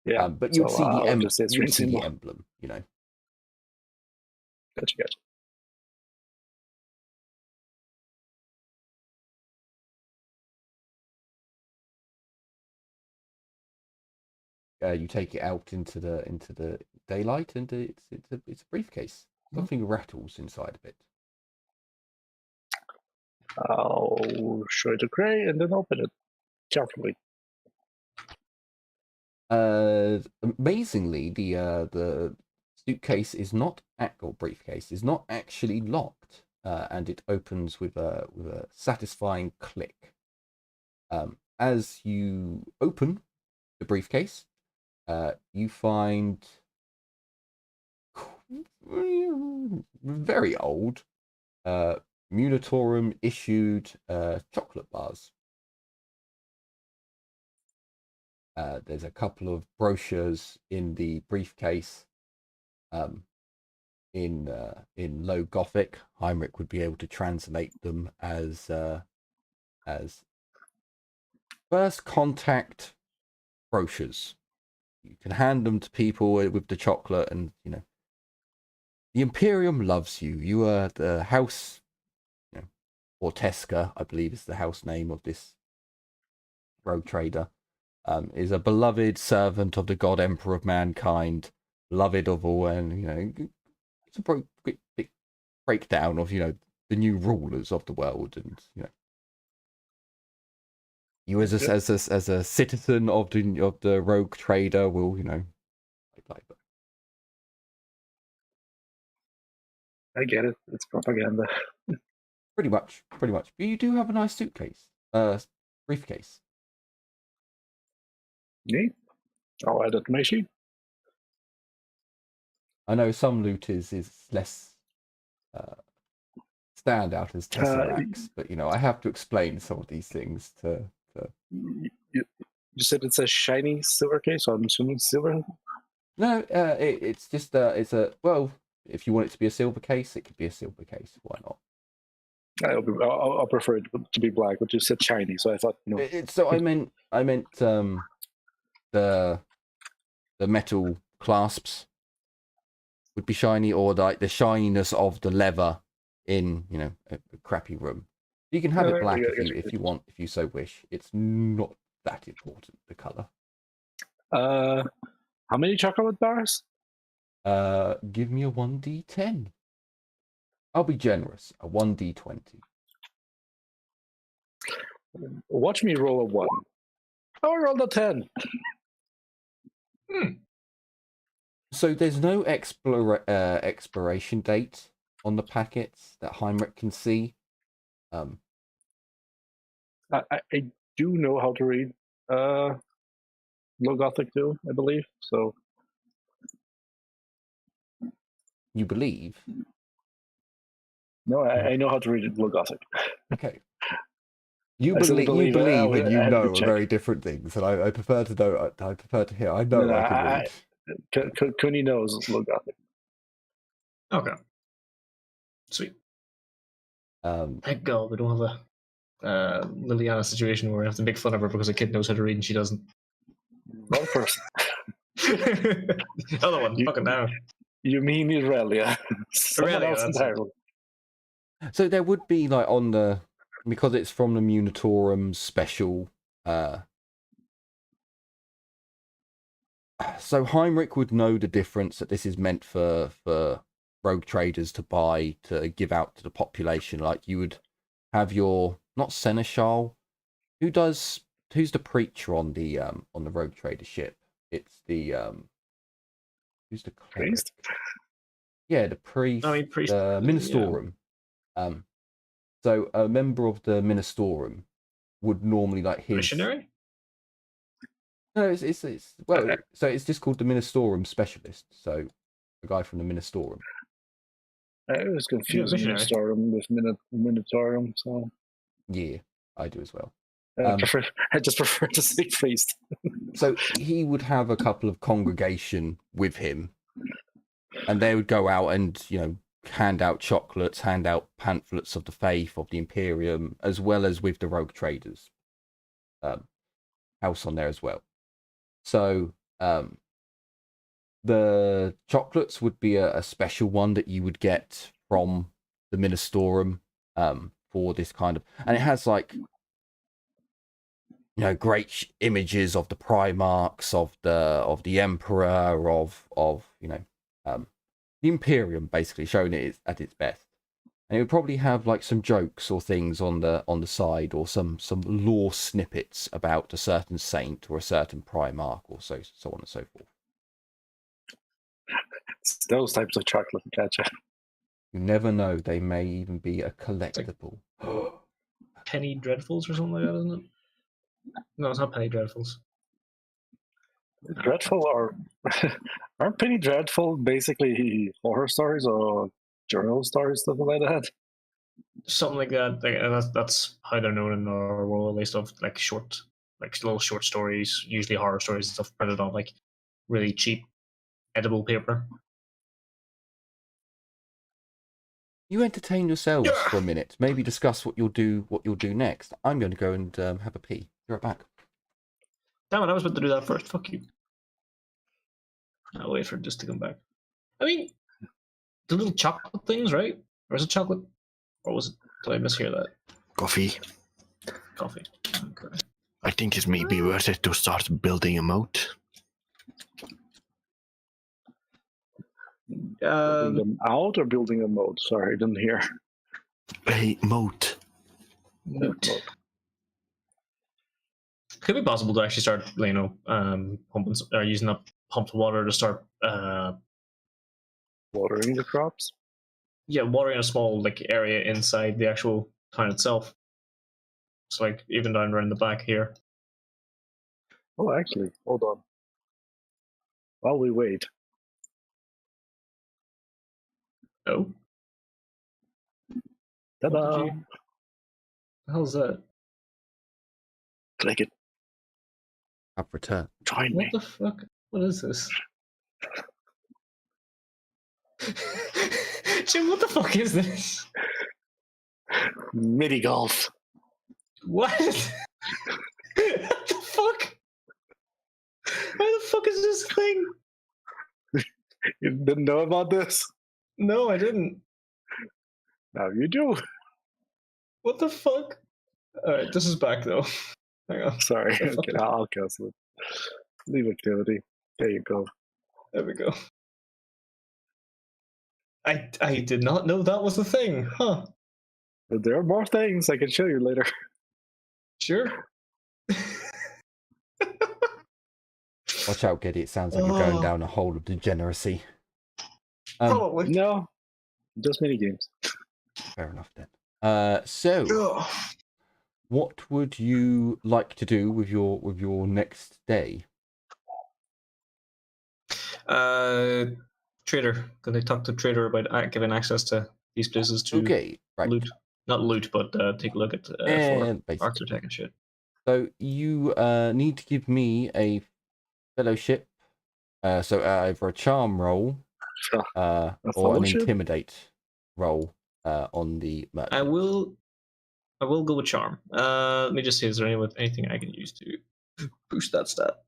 Yeah, But you'd so see the I'll just say it's you'd see the reasonable. emblem, Gotcha. You take it out into the daylight, and it's a briefcase. Something rattles inside of it. I'll show it to Gray and then open it carefully. Amazingly, the suitcase is not or briefcase is not actually locked, and it opens with a satisfying click. As you open the briefcase, you find very old Munitorum issued chocolate bars. There's a couple of brochures in the briefcase, in low Gothic. Heinrich would be able to translate them as first contact brochures. You can hand them to people with the chocolate, and the Imperium loves you. You are the house, Ortesca, I believe is the house name of this rogue trader. Is a beloved servant of the God Emperor of mankind, beloved of all, and it's a big breakdown of the new rulers of the world, and you as a citizen of the rogue trader will I get it. It's propaganda. pretty much. But you do have a nice suitcase, briefcase. Neat. I'll add it to my sheet. I know some loot is less stand out as tesseracts, but I have to explain some of these things to. You said it's a shiny silver case, so I'm assuming silver. No, it's just it's a well. If you want it to be a silver case, it could be a silver case. Why not? I'll prefer it to be black, but you said shiny, so I thought So I meant the metal clasps would be shiny, or like the shininess of the leather in a crappy room. You can have it black if you want, if you so wish. It's not that important, the color. How many chocolate bars? Give me a 1d10. I'll be generous. A 1d20. Watch me roll a 1. I rolled a 10. So there's no expiration date on the packets that Heinrich can see. I do know how to read Low Gothic too, I believe. So you believe. No, I know how to read it low Gothic. Okay. You I still believe, believe it. and I you had to know are check. very different things, and I prefer to know. I prefer to hear. I know No, I can read. Cooney knows low Gothic. Okay. Sweet. Thank God we don't have a Liliana situation where we have to make fun of her because a kid knows how to read and she doesn't. One person. Other one, fucking now. You mean Irelia? Someone Irelia, else that's it. entirely. So there would be like on the, because it's from the Munitorum special. So Heinrich would know the difference that this is meant for rogue traders to buy to give out to the population. Like you would have your, not seneschal, who's the preacher on the rogue trader ship? It's the who's the cleric? Priest? Yeah, the priest. Priest. The Ministorum. So a member of the Ministorum would normally like his Missionary? No, it's well, Okay. so it's just called the Ministorum specialist. So a guy from the Ministorum. I was confused missionary. Ministorum with Minitorum, so Yeah, I do as well. I just prefer to say priest. So he would have a couple of congregation with him, and they would go out and hand out chocolates, hand out pamphlets of the faith of the Imperium, as well as with the rogue traders house on there as well. So the chocolates would be a special one that you would get from the Ministorum for this kind of, and it has like great images of the Primarchs, of the Emperor, of the Imperium, basically showing it at its best. And it would probably have like some jokes or things on the side, or some lore snippets about a certain saint or a certain Primarch, or so on and so forth. It's those types of chocolate, gotcha. You never know; they may even be a collectible. Penny Dreadfuls or something like that, isn't it? No, it's not Penny Dreadfuls. Dreadful aren't Penny Dreadful basically horror stories or journal stories, stuff like that? Something like that. That's how they're known in our world. They stuff like little short stories, usually horror stories and stuff, printed on like really cheap edible paper. You entertain yourselves for a minute. Maybe discuss what you'll do next. I'm going to go and have a pee. Be right back. Damn it! I was about to do that first. Fuck you. I'll wait for this to come back. I mean, the little chocolate things, right? Or is it chocolate? Or was it? Did I mishear that? Coffee. Coffee. Okay. I think it may be worth it to start building a moat. Building them out or building a moat? Sorry, I didn't hear. A moat. Note. Could be possible to actually start, pumping or using up pumped water to start. Watering the crops? Yeah, watering a small area inside the actual town itself. So even down around the back here. Oh, actually, hold on. While we wait. Oh. Ta-da! The hell's that? Click it. Up return. Join What me. the fuck? What is this? Jim, what the fuck is this? Mini golf. What? What the fuck? Why the fuck is this thing? You didn't know about this? No, I didn't. Now you do. What the fuck? Alright, this is back though. Hang on. Sorry. The fuck Okay, is- I'll cancel it. Leave activity. There you go. There we go. I did not know that was a thing, huh? But there are more things I can show you later. Sure. Watch out, Giddy. It sounds like you're going down a hole of degeneracy. Probably. No, just mini games. Fair enough then. So, what would you like to do with your next day? Trader. Can they talk to trader about giving access to these places to Okay, right. loot? Not loot, but take a look at for basically. architect and shit. So you need to give me a fellowship. So either a charm roll or an fellowship? intimidate roll on the merchant. I will go with charm. Let me just see. Is there anything I can use to boost that stat?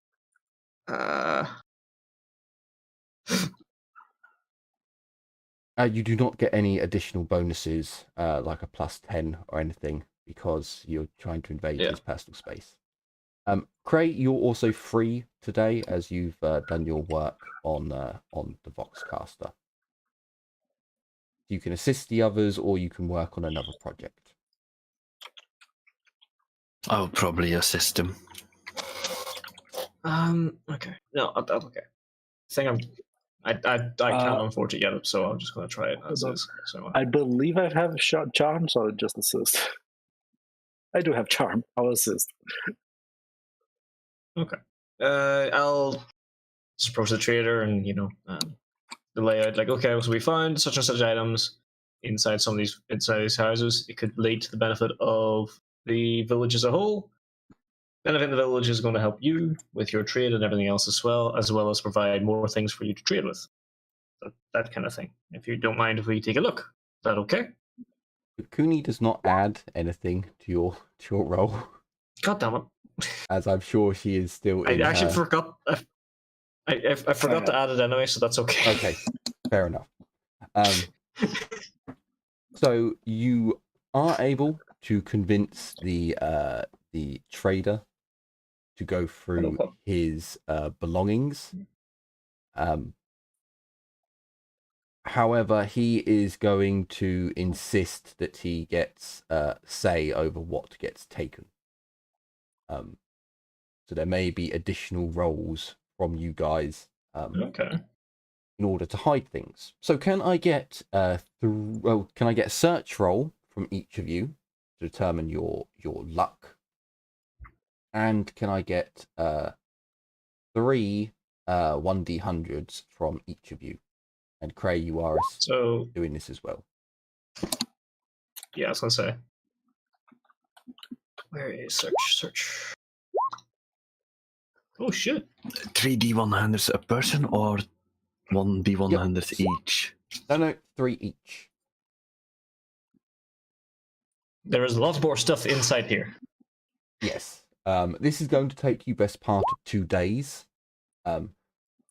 You do not get any additional bonuses like a +10 or anything because you're trying to invade his personal space. Cray, you're also free today as you've done your work on the Voxcaster. You can assist the others or you can work on another project. I'll probably assist him. Okay. No, okay. I can't afford to get it, so I'm just gonna try it as is. So I believe I have charm, so I'll just assist. I do have charm. I'll assist. okay. I'll just approach the trader and the layout. Like, okay, so we found such and such items inside these houses. It could lead to the benefit of the village as a whole. Benefiting the village is going to help you with your trade and everything else as well as provide more things for you to trade with. That kind of thing. If you don't mind if we take a look. Is that okay? Kuni does not add anything to your role. God damn it. As I'm sure she is still in I actually forgot. I forgot to add it anyway, so that's okay. Okay, fair enough. So you are able to convince the trader to go through his belongings. However, he is going to insist that he gets say over what gets taken. So there may be additional roles from you guys Okay. in order to hide things. So can I get can I get a search roll from each of you to determine your luck? And can I get 3 1d100s from each of you? And Cray, you are doing this as well. Yeah, I was gonna say. Where is search? Oh shit. 3d100s a person or 1d100s each? No, 3 each. There is a lot more stuff inside here. Yes. This is going to take you best part of 2 days.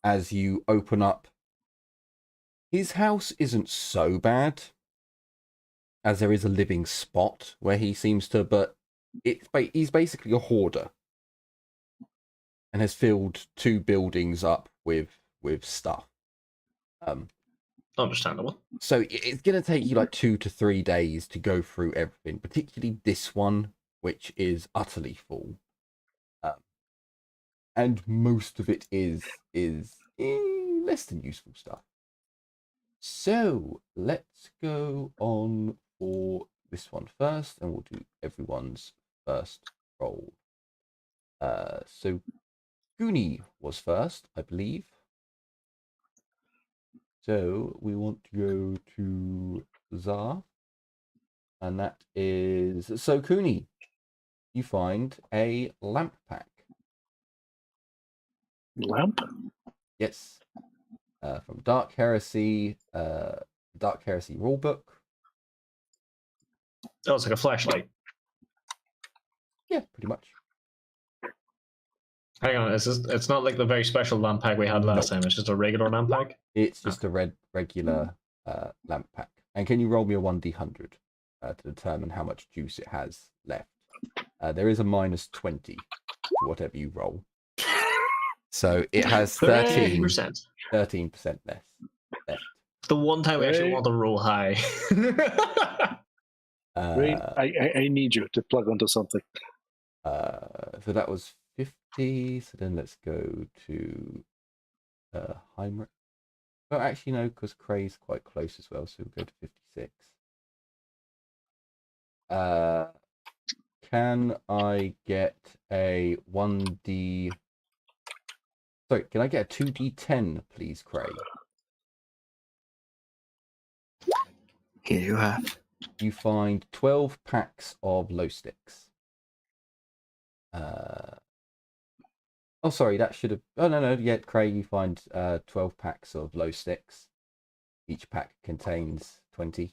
As you open up, his house isn't so bad, as there is a living spot where he seems to, but he's basically a hoarder and has filled 2 buildings up with stuff. Understandable. So it's going to take you like 2 to 3 days to go through everything, particularly this one, which is utterly full. And most of it is less than useful stuff. So let's go on for this one first, and we'll do everyone's first roll. So Goonie was first, I believe. So we want to go to Zar, and that is so Cooney. You find a lamp pack. Lamp? Yes. From Dark Heresy rulebook. Oh, it's like a flashlight. Yeah, pretty much. Hang on, it's not like the very special lamp pack we had last time. It's just a regular lamp pack. It's just a regular lamp pack. And can you roll me a 1d100 to determine how much juice it has left? There is a -20 to whatever you roll. So it has 13% left. The one time we actually want to roll high. Ray, I need you to plug onto something. So that was 50. So then let's go to Heinrich. Well, actually, no, because Cray's quite close as well. So we'll go to 56. Can I get a 1d... Sorry, can I get a 2d10, please, Cray? Here you have. You find 12 packs of glow sticks. Oh, sorry, that should have... Oh, no, yeah, Craig, you find 12 packs of glow sticks. Each pack contains 20.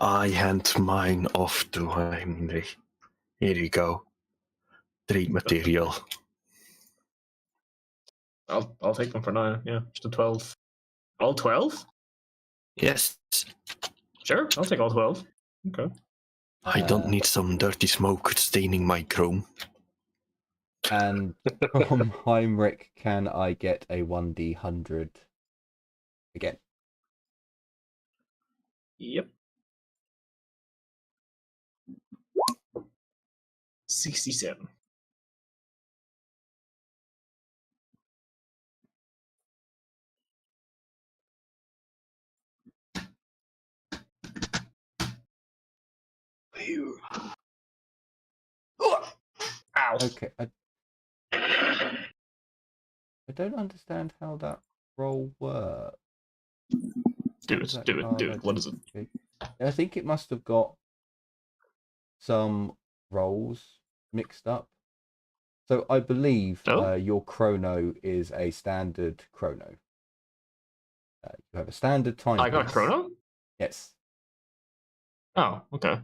I hand mine off to Heinrich. Here you go. Trade material. I'll take them for now. Yeah, just the 12. All 12? Yes. Sure, I'll take all 12. Okay. I don't need some dirty smoke staining my chrome. And from Heinrich, can I get a 1d100 again? Yep. 67. Ow. Okay. I don't understand how that roll works. Do it. What is it? Okay. I think it must have got some rolls mixed up. So I believe your chrono is a standard chrono. You have a standard time. I got a chrono? Yes. Oh, okay.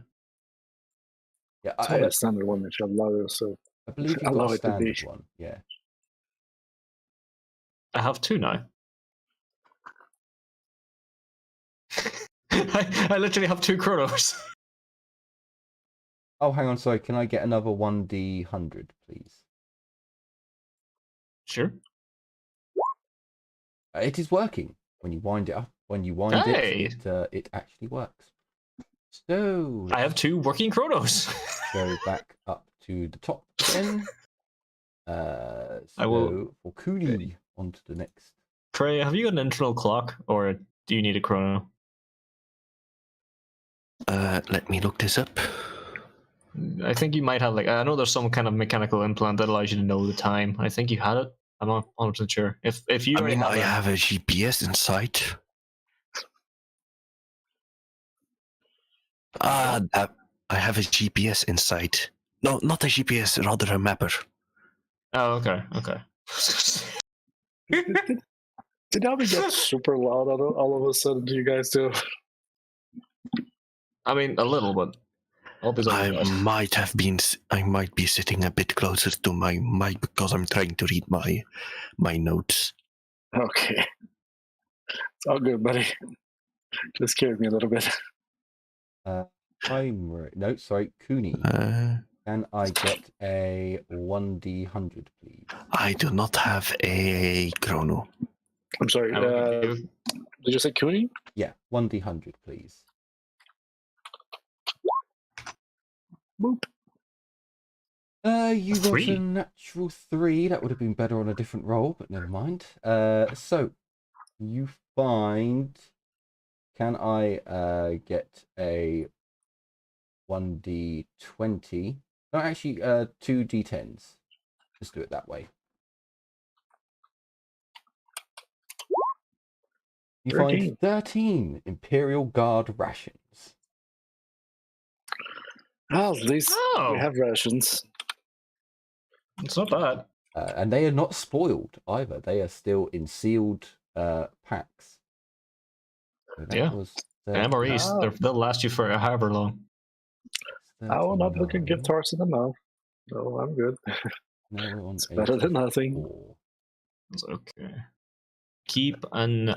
Yeah, It's not a standard one that you allow, so I believe you've allow got a it to be. standard one. Yeah. I have 2 now. I literally have 2 chronos. Oh, hang on. Sorry. Can I get another 1d100, please? Sure. It is working. When you wind it up, it actually works. So I have 2 working chronos. go back up to the top again. I will. For Cooney, on to the next. Trey, have you got an internal clock, or do you need a chrono? Let me look this up. I think you might have, like, I know there's some kind of mechanical implant that allows you to know the time. I think you had it. I'm not 100% sure. If you already I have a GPS inside. I have a GPS inside. No, not a GPS, rather a mapper. Oh, okay. Did that get super loud all of a sudden? Do you guys do? I mean, a little, but I might be sitting a bit closer to my mic because I'm trying to read my notes. Okay, it's all good, buddy. Just scared me a little bit. No, sorry, Cooney. Can I get a 1d100, please? I do not have a chrono. I'm sorry. Did you say Cooney? Yeah, 1d100, please. Boop. You got a natural 3. That would have been better on a different roll, but never mind. So you find. Can I get a 1d20? No, actually, 2d10s. Let's do it that way. You 13. find 13 Imperial Guard rations. Well, at least we have rations. It's not bad. And they are not spoiled either. They are still in sealed packs. So that was MREs, they'll last you for however long. I will not look at gift horse in the mouth. No, I'm good. It's better than nothing. It's okay. Keep an...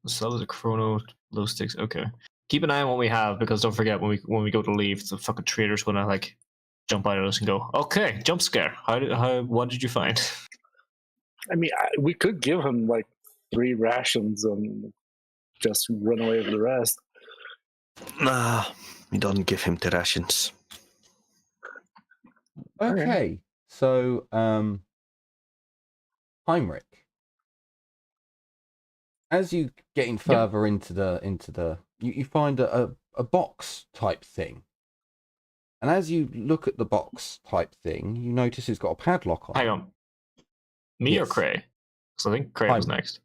So that was a chrono, low sticks. Okay. Keep an eye on what we have, because don't forget, when we go to leave, the fucking trader's gonna, like, jump out at us and go, okay, jump scare. What did you find? I mean, we could give him, like, 3 rations and just run away with the rest. Nah, we don't give him the rations. Okay, so Heinrich, as you getting further into the you find a box type thing And as you look at the box type thing, you notice it's got a padlock on Hang it. on. Me or Yes. Cray? So I think Cray was Heinrich. next.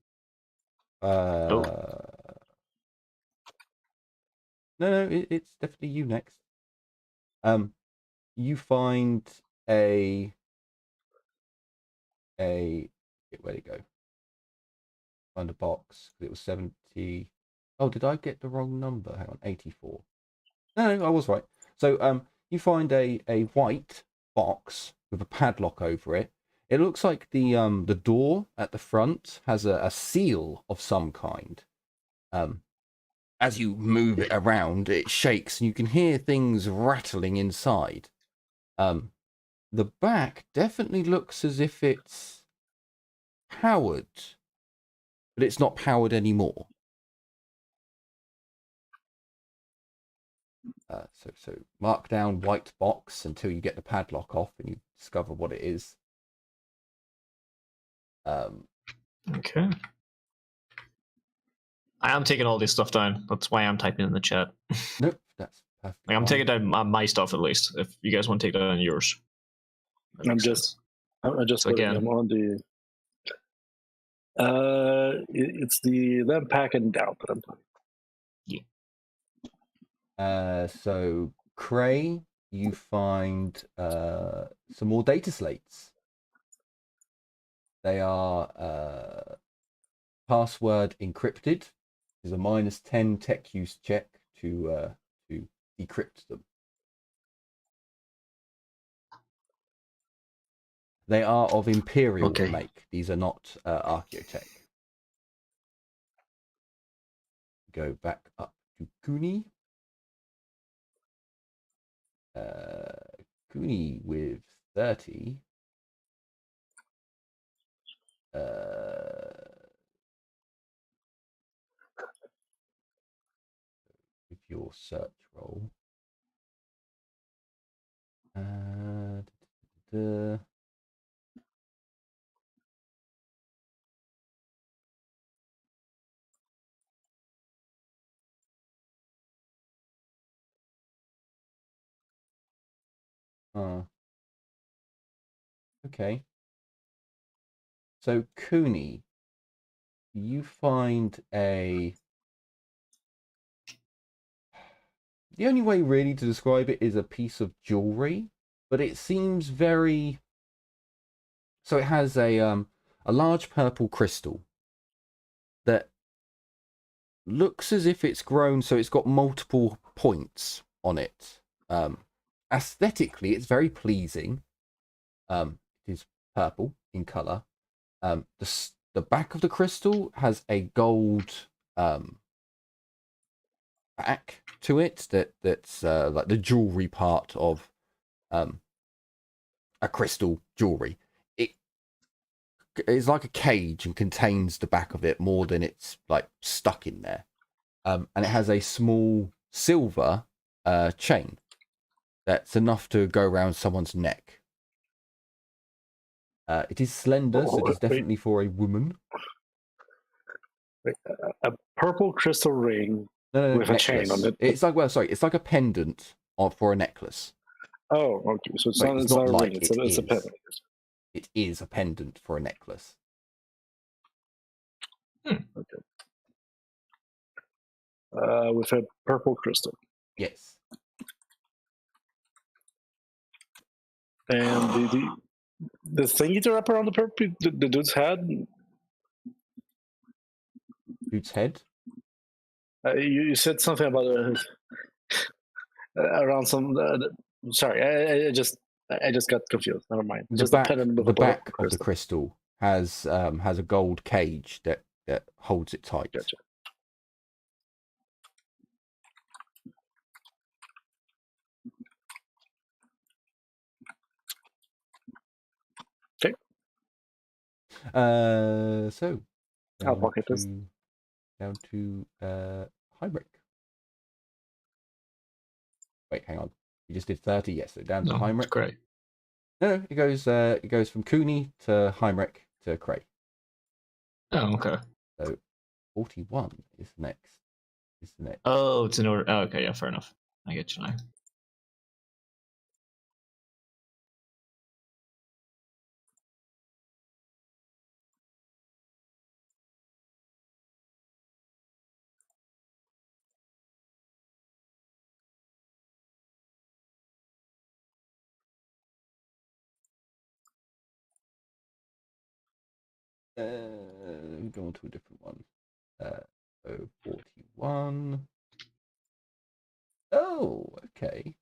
No, it's definitely you next. You find a where'd it go? Find a box. It was 70. Oh, did I get the wrong number? Hang on, 84. No, I was right. So you find a white box with a padlock over it. It looks like the door at the front has a seal of some kind. As you move it around, it shakes and you can hear things rattling inside. The back definitely looks as if it's powered, but it's not powered anymore. So mark down white box until you get the padlock off and you discover what it is. Okay. I am taking all this stuff down. That's why I'm typing in the chat. Nope, that's perfect. Like, I'm taking down my stuff at least. If you guys want to take down yours, I just So put again- them on the. It's the them packing down that I'm putting. So Cray, you find some more data slates. They are password encrypted. There's a -10 tech use check to decrypt them. They are of Imperial Okay. make. These are not Archaeotech. Go back up to Cooney. Cooney with 30. With your search roll. Okay. So Cooney, you find the only way really to describe it is a piece of jewelry, but it seems very. So it has a large purple crystal that looks as if it's grown, so it's got multiple points on it. Aesthetically, it's very pleasing. It is purple in color. The back of the crystal has a gold back to it that's like the jewelry part of a crystal jewelry. It's like a cage and contains the back of it more than it's like stuck in there. And it has a small silver chain that's enough to go around someone's neck. It is slender, so it is definitely for a woman. A purple crystal ring No, with a chain on it. It's like, well, sorry, it's like a pendant for a necklace. Oh, okay. So it's Wait, not, it's it's not not a like ring. it It's a is. pendant. It is a pendant for a necklace. Okay. With a purple crystal. Yes. And the thingy to wrap around the purple, the dude's head. Dude's head. You said something about around some. Sorry, I just got confused. Never mind. The Just back, a pendant with the a purple back of the crystal has a gold cage that holds it tight. Gotcha. Okay. So I'll pocket this. Down to Heinrich. Wait, hang on. You just did 30, yes. So down to No, Heinrich. it's great. No, it goes from Cooney to Heinrich to Cray. Oh, okay. So 41 is next. Oh, it's in order. Oh, okay, yeah, fair enough. I get you now. Go on to a different one. 41. Oh, okay.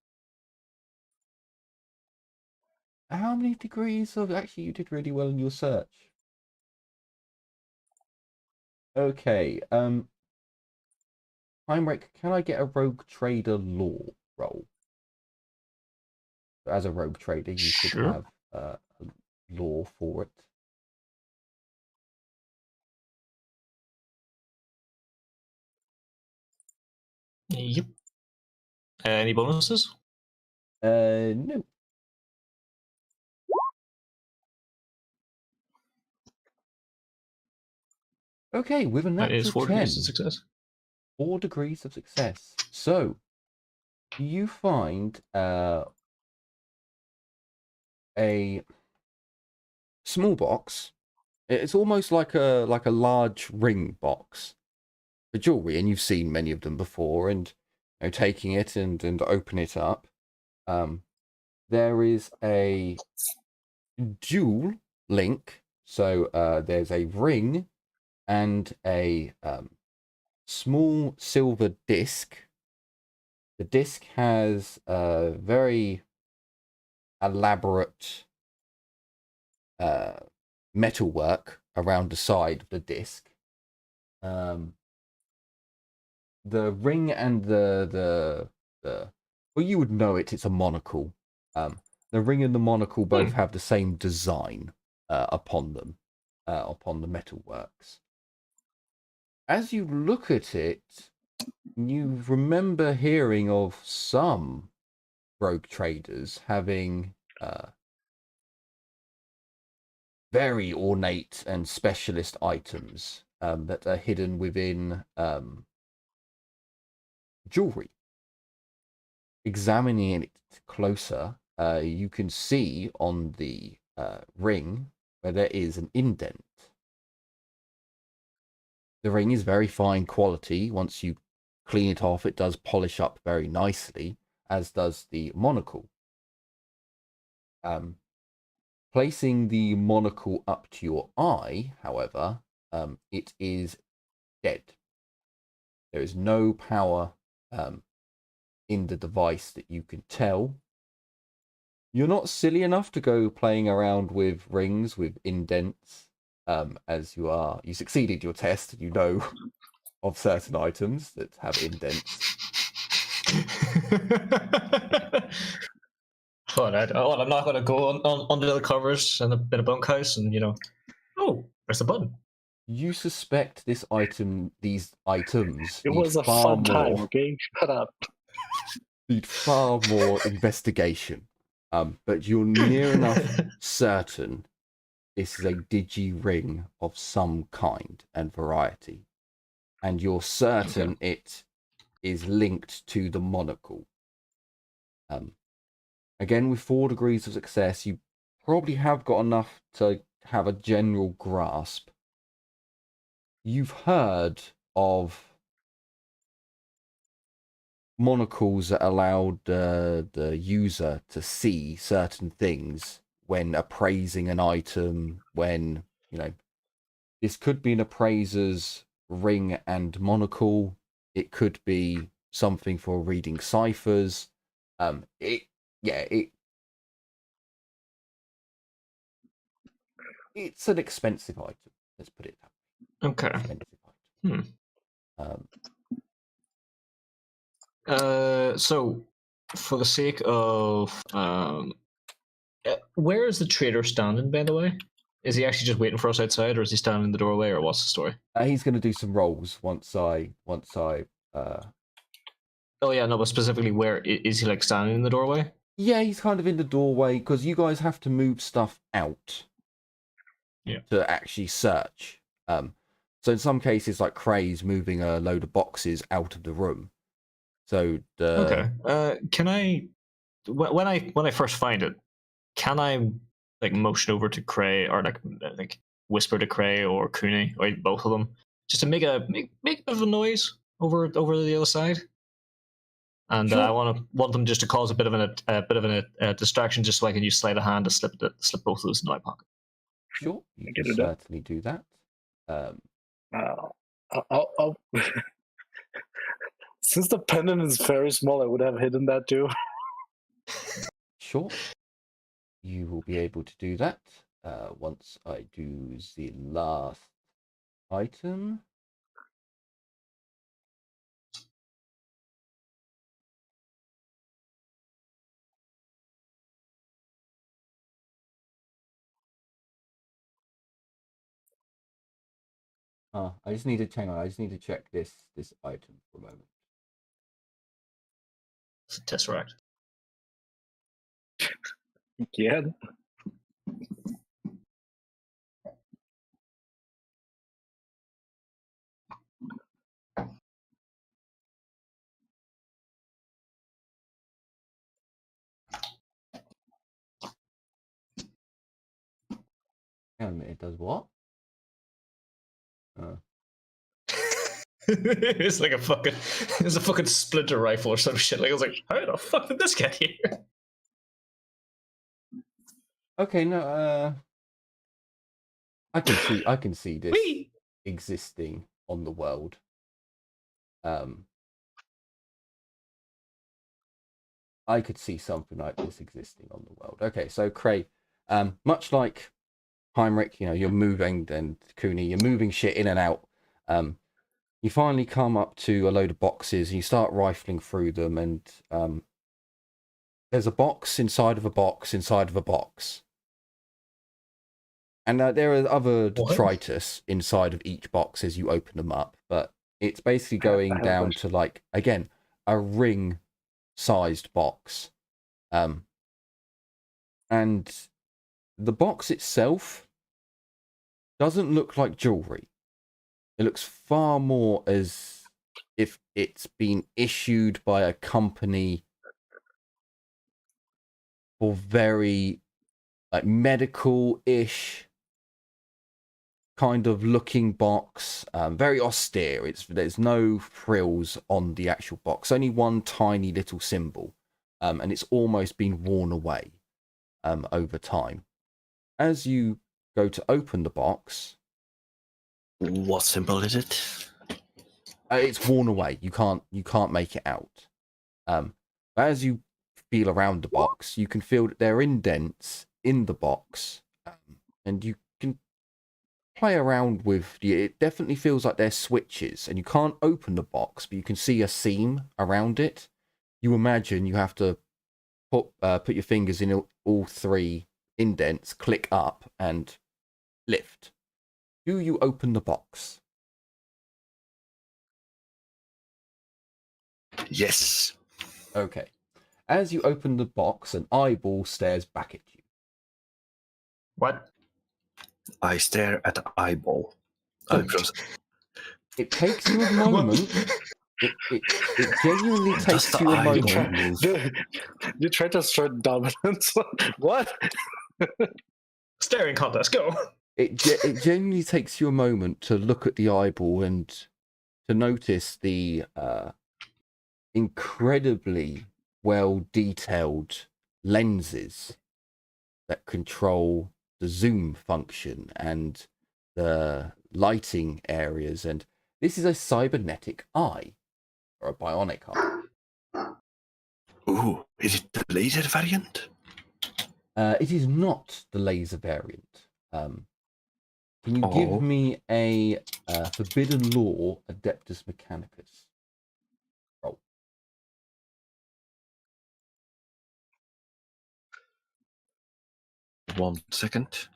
How many degrees of... Actually, you did really well in your search. Okay, Heinrich, can I get a rogue trader lore roll? As a rogue trader, you should Sure. have a lore for it. Yep. Any bonuses? No. Okay, with a That is natural 4 degrees of 10, success. 4 degrees of success. So, you find a small box. It's almost like a large ring box for jewelry, and you've seen many of them before. And taking it and open it up, there is a dual link. So there's a ring and a small silver disc. The disc has a very elaborate metalwork around the side of the disc. The ring and the well, you would know it. It's a monocle. The ring and the monocle both have the same design upon them, upon the metalworks. As you look at it, you remember hearing of some rogue traders having very ornate and specialist items that are hidden within jewelry. Examining it closer, you can see on the ring where there is an indent. The ring is very fine quality. Once you clean it off, it does polish up very nicely, as does the monocle. Placing the monocle up to your eye, however, it is dead. There is no power in the device that you can tell. You're not silly enough to go playing around with rings with indents, as you are. You succeeded your test, you know of certain items that have indents. I'm not going to go on under the covers and a bit of bunkhouse and, oh, there's a button. You suspect these items It need was a far fun time, more okay? Shut up. need far more investigation. But you're near enough certain this is a digi ring of some kind and variety. And you're certain it is linked to the monocle. Again, with 4 degrees of success, you probably have got enough to have a general grasp. You've heard of monocles that allowed the user to see certain things when appraising an item, when, this could be an appraiser's ring and monocle. It could be something for reading ciphers. It's an expensive item. Let's put it that way. Okay. Expensive item. So, for the sake of, where is the trader standing, by the way? Is he actually just waiting for us outside, or is he standing in the doorway, or what's the story? He's going to do some rolls once I. Oh yeah, no, but specifically, where is he? Like standing in the doorway? Yeah, he's kind of in the doorway because you guys have to move stuff out. Yeah. To actually search. So in some cases, like Cray's moving a load of boxes out of the room. So okay. Can I, when I first find it, can I like motion over to Cray or like whisper to Cray or Cooney or both of them just to make a bit of a noise over the other side? And sure. I want them just to cause a bit of a distraction, just so I can use sleight of hand to slip both of those in my pocket. Sure, you I can can do that. certainly do that. I'll since the pendant is very small, I would have hidden that too. Sure, you will be able to do that once I do the last item. I just need to hang on. I just need to check this item for a moment. It's a Tesseract. Again. Hang on a minute, it does what? It's like it's a fucking splinter rifle or some shit. Like I was like, how the fuck did this get here? Okay, no, I can see this Whee! existing on the world. I could see something like this existing on the world. Okay, so Cray, much like Heinrich, you're moving, and Cooney, you're moving shit in and out. You finally come up to a load of boxes, and you start rifling through them, and there's a box inside of a box inside of a box. And there are other detritus inside of each box as you open them up, but it's basically going down to, like, again, a ring-sized box. And the box itself doesn't look like jewelry. It looks far more as if it's been issued by a company for very, like, medical-ish kind of looking box. Very austere. There's no frills on the actual box. Only one tiny little symbol, and it's almost been worn away over time. As you go to open the box, What symbol is it? it's worn away. You can't make it out. As you feel around the box, you can feel that there are indents in the box, and you can play around with it. Definitely feels like there's switches, and you can't open the box, but you can see a seam around it. You imagine you have to put your fingers in all three indents, click up, and lift. Do you open the box? Yes. Okay. As you open the box, an eyeball stares back at you. What? I stare at the eyeball. So, it takes you a moment. It genuinely Does takes the you a eyeball moment. move? You try to assert dominance. What? Staring contest, go. It genuinely takes you a moment to look at the eyeball and to notice the incredibly well detailed lenses that control the zoom function and the lighting areas. And this is a cybernetic eye, or a bionic eye. Ooh, is it the laser variant? It is not the laser variant. Can you give me a Forbidden Law Adeptus Mechanicus roll? One second.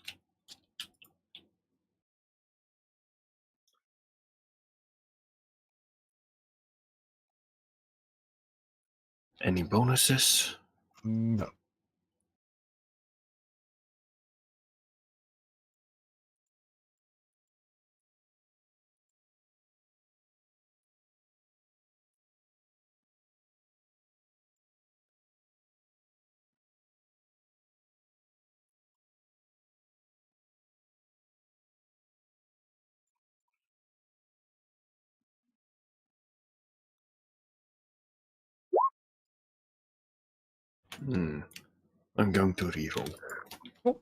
Any bonuses? No. I'm going to reroll. Cool.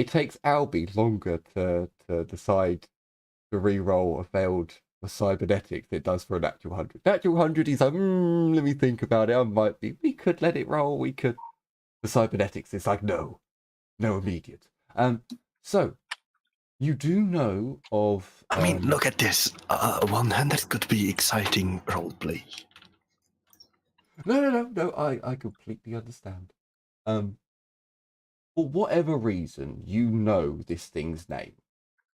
it takes Albie longer to decide to re-roll a failed for cybernetics than it does for a natural 100. Natural 100, he's like, let me think about it. We could let it roll. We could. For cybernetics, it's like, no immediate. So you do know of. I mean, look at this. 100 could be exciting roleplay. No. I completely understand. For whatever reason, you know this thing's name,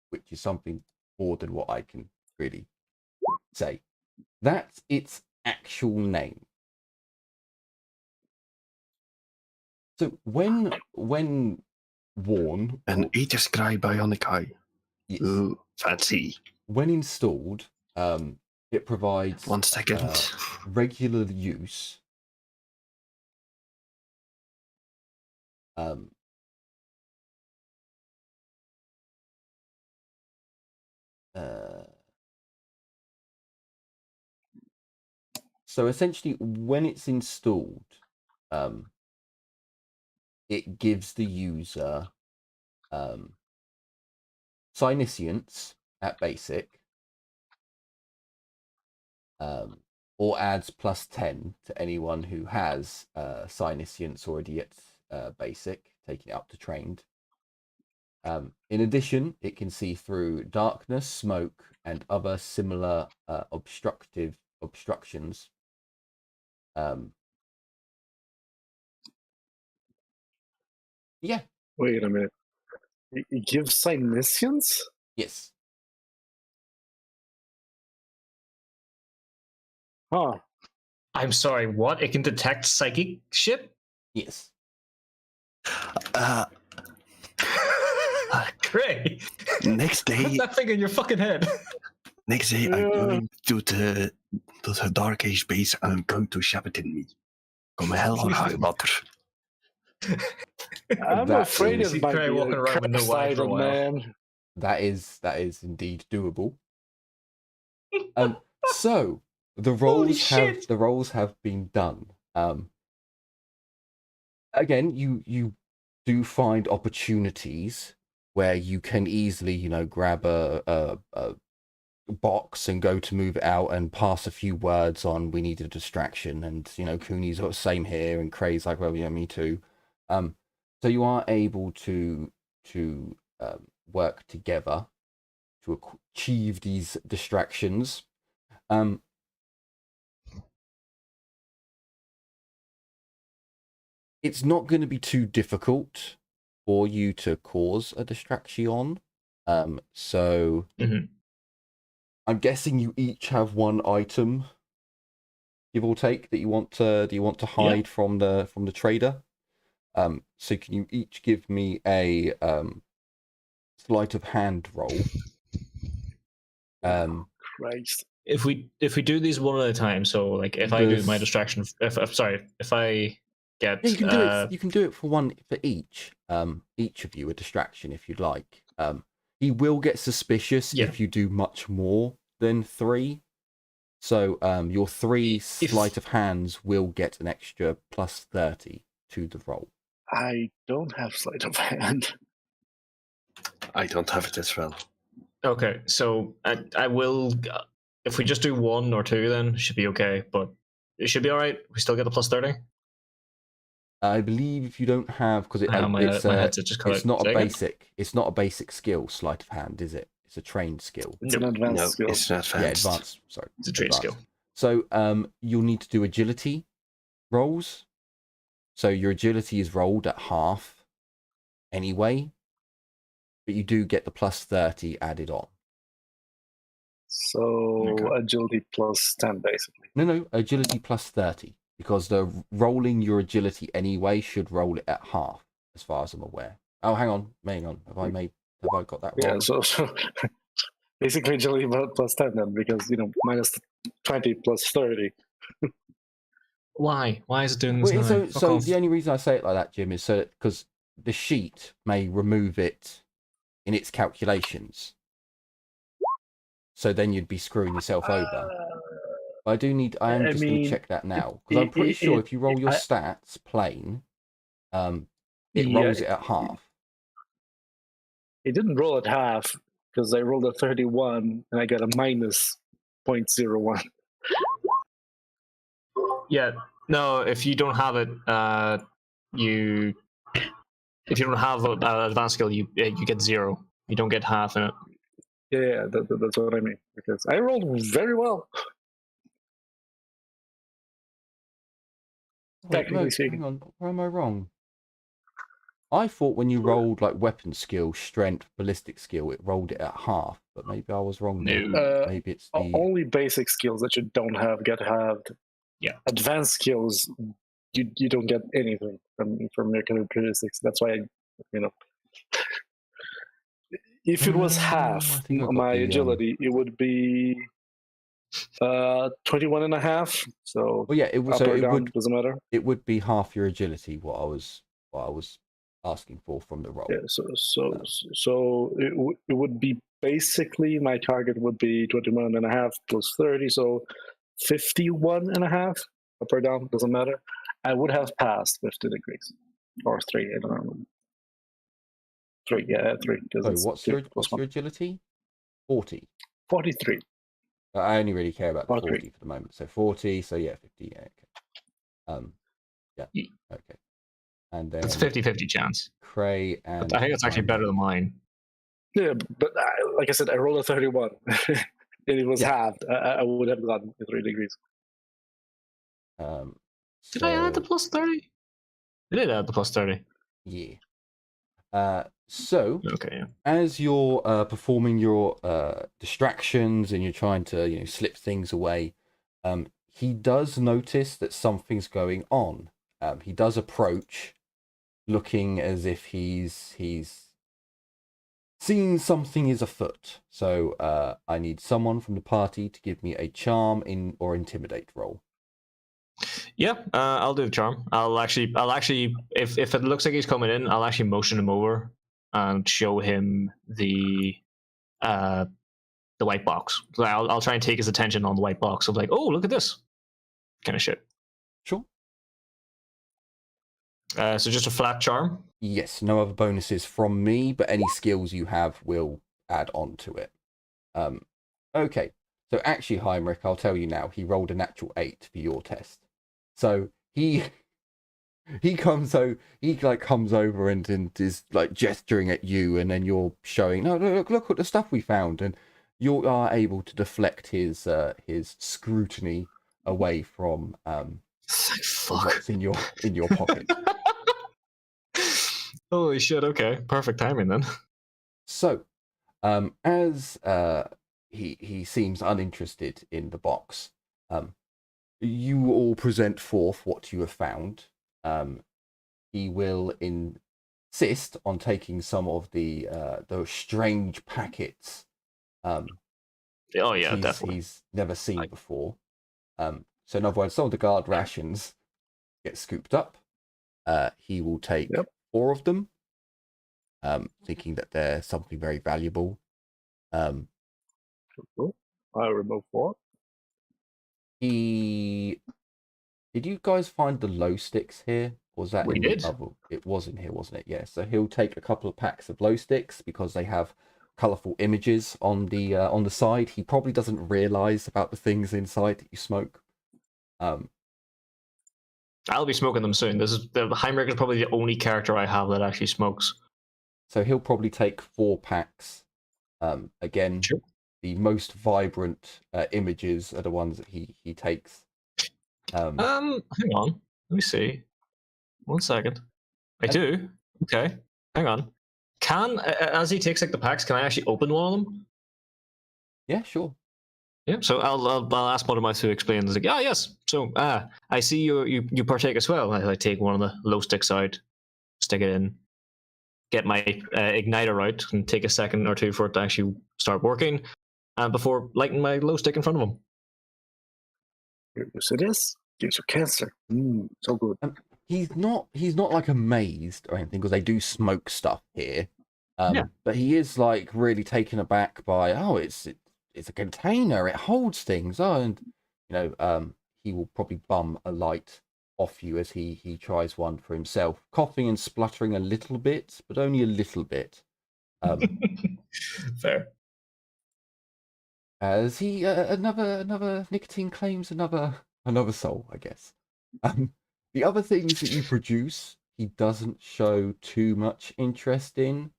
which is something more than what I can really say. That's its actual name. So when worn, An Aegis Sky Bionic Eye. yes, Ooh, fancy. when installed, it provides 1 second. regular use. So essentially, when it's installed, it gives the user Psyniscience at basic, or adds +10 to anyone who has Psyniscience already at basic, taking it up to trained. In addition, it can see through darkness, smoke, and other similar obstructions. Yeah. Wait a minute. It gives Psyniscience? Yes. Huh. I'm sorry, what? It can detect psychic shit? Yes. Great. Next Put day, that thing in your fucking head. I'm going to the Dark Age base and I'm going to shove it in me. Come hell or high water. I'm That afraid is- it might Cray be walking a around with no cursed wife for a item, while. man. That is indeed doable. So the roles have been done. Again, you do find opportunities where you can easily, grab a box and go to move it out and pass a few words on. We need a distraction, and Cooney's got the same here, and Cray's like, well, yeah, me too. So you are able to work together to achieve these distractions. It's not going to be too difficult for you to cause a distraction. So I'm guessing you each have one item, give or take, that you want to hide from the trader. So can you each give me a sleight of hand roll? Christ. If we do these one at a time, so like if I do my distraction, if I get Yeah, you can do it. You can do it for one for each. Each of you a distraction if you'd like. He will get suspicious if you do much more than 3. So your 3 sleight of hands will get an extra +30 to the roll. I don't have sleight of hand. I don't have it as well. Okay, so I will. If we just do 1 or 2, then it should be okay. But it should be all right. We still get the +30. I believe if you don't have, because my headset just cut it's out. not Say a again? basic. It's not a basic skill, sleight of hand, is it? It's a trained skill. It's an advanced skill. It's not advanced. Yeah, advanced. Sorry, It's a trained skill. So you'll need to do agility rolls. So your agility is rolled at half anyway, but you do get the +30 added on. So agility +10, basically. No, agility +30, because the rolling your agility anyway should roll it at half, as far as I'm aware. Oh, hang on. Have I got that wrong? Yeah, so basically agility +10 then, because -20 +30. Why? Why is it doing this now? So the only reason I say it like that, Jim, is so because the sheet may remove it in its calculations. So then you'd be screwing yourself over. I am just going to check that now, because I'm pretty sure if you roll your stats plain, it rolls it at half. It didn't roll at half because I rolled a 31 and I got a minus 0.01. Yeah. No, if you don't have it, you if you don't have an advanced skill, you get 0. You don't get half in it. Yeah, that's what I mean. Because I rolled very well. Wait, Technically no, speaking. hang on. Where am I wrong? I thought when you rolled like weapon skill, strength, ballistic skill, it rolled it at half. But maybe I was wrong there. No. Maybe it's the Only basic skills that you don't have get halved. Yeah. Advanced skills, you don't get anything from your characteristics. That's why if it was I half think I got my the, agility, it would be 21 and a half. So Well, yeah, it was. up So or it down, would. doesn't matter. It would be half your agility. What I was asking for from the roll. Yeah, so it would be basically my target would be 21 and a half plus 30, so 51 and a half, up or down, doesn't matter. I would have passed with 2 degrees. Or 3, I don't know. 3, yeah, 3. So what's your agility? 40. 43. I only really care about the 43. 40 for the moment. So 40. So yeah, 50. Yeah, okay. Yeah. Okay. And then It's 50-50 chance. Cray and But I think it's actually better than mine. Yeah, but like I said, I rolled a 31. And it was halved. I would have gotten 3 degrees. Did I add the plus 30? I did add the plus 30. Yeah. So Okay, yeah. as you're performing your distractions and you're trying to slip things away, he does notice that something's going on. He does approach, looking as if he's seen something is afoot. So I need someone from the party to give me a charm or intimidate roll. Yeah, I'll do the charm. I'll actually, if it looks like he's coming in, I'll actually motion him over and show him the white box. So I'll try and take his attention on the white box. So like, oh, look at this kind of shit. Sure. So just a flat charm. Yes, no other bonuses from me, but any skills you have will add on to it. Okay, so actually, Heinrich, I'll tell you now, he rolled a natural 8 for your test. So he comes over and is like gesturing at you, and then you're showing, no, look at the stuff we found, and you are able to deflect his scrutiny away from what's in your pocket. Holy shit! Okay, perfect timing then. So, as he seems uninterested in the box, you all present forth what you have found. He will insist on taking some of those strange packets. Oh yeah, definitely. He's never seen before. So in other words, some of the guard rations get scooped up. He will take 4 of them, thinking that they're something very valuable. I remove 4. Did you guys find the glow sticks here? Or was that We in did. the other? It was in here, wasn't it? Yeah. So he'll take a couple of packs of glow sticks because they have colourful images on the side. He probably doesn't realise about the things inside that you smoke. I'll be smoking them soon. Heinrich is probably the only character I have that actually smokes. So he'll probably take 4 packs. Again, Sure. The most vibrant images are the ones that he takes. Hang on. Let me see. 1 second. I do. Okay. Hang on. As he takes like the packs, can I actually open one of them? Yeah, sure. Yeah. So I'll ask one of my 2 explain. Like, yes. So I see you partake as well. I take one of the glow sticks out, stick it in, get my igniter out, and take a second or 2 for it to actually start working, before lighting my glow stick in front of him. You see this? Gives you cancer. So good. He's not like amazed or anything because they do smoke stuff here. But he is like really taken aback by, it's a container, it holds things. And he will probably bum a light off you as he tries one for himself, coughing and spluttering a little bit, but only a little bit. Fair. As he another nicotine claims another soul, I guess. The other things that you produce, he doesn't show too much interest in.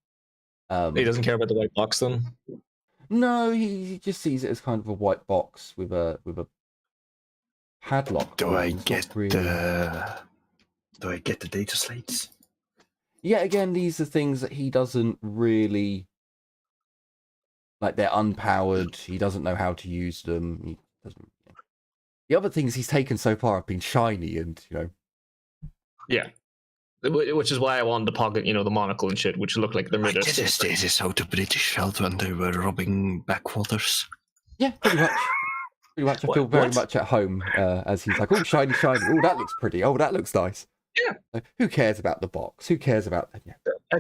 He doesn't care about the white box then. No, he just sees it as kind of a white box with a padlock. Do on it, I and it's not get really... Do I get the data slates? Yeah, again, these are things that he doesn't really like. They're unpowered. He doesn't know how to use them. He doesn't. The other things he's taken so far have been shiny, and Yeah. Which is why I wanted to pocket, the monocle and shit, which look like they're made of. Is this how the British felt when they were robbing backwaters? Yeah, pretty much. Pretty much. I feel very much at home as he's like, oh, shiny, shiny. Oh, that looks pretty. Oh, that looks nice. Yeah. Who cares about the box? Who cares about that? Yeah. I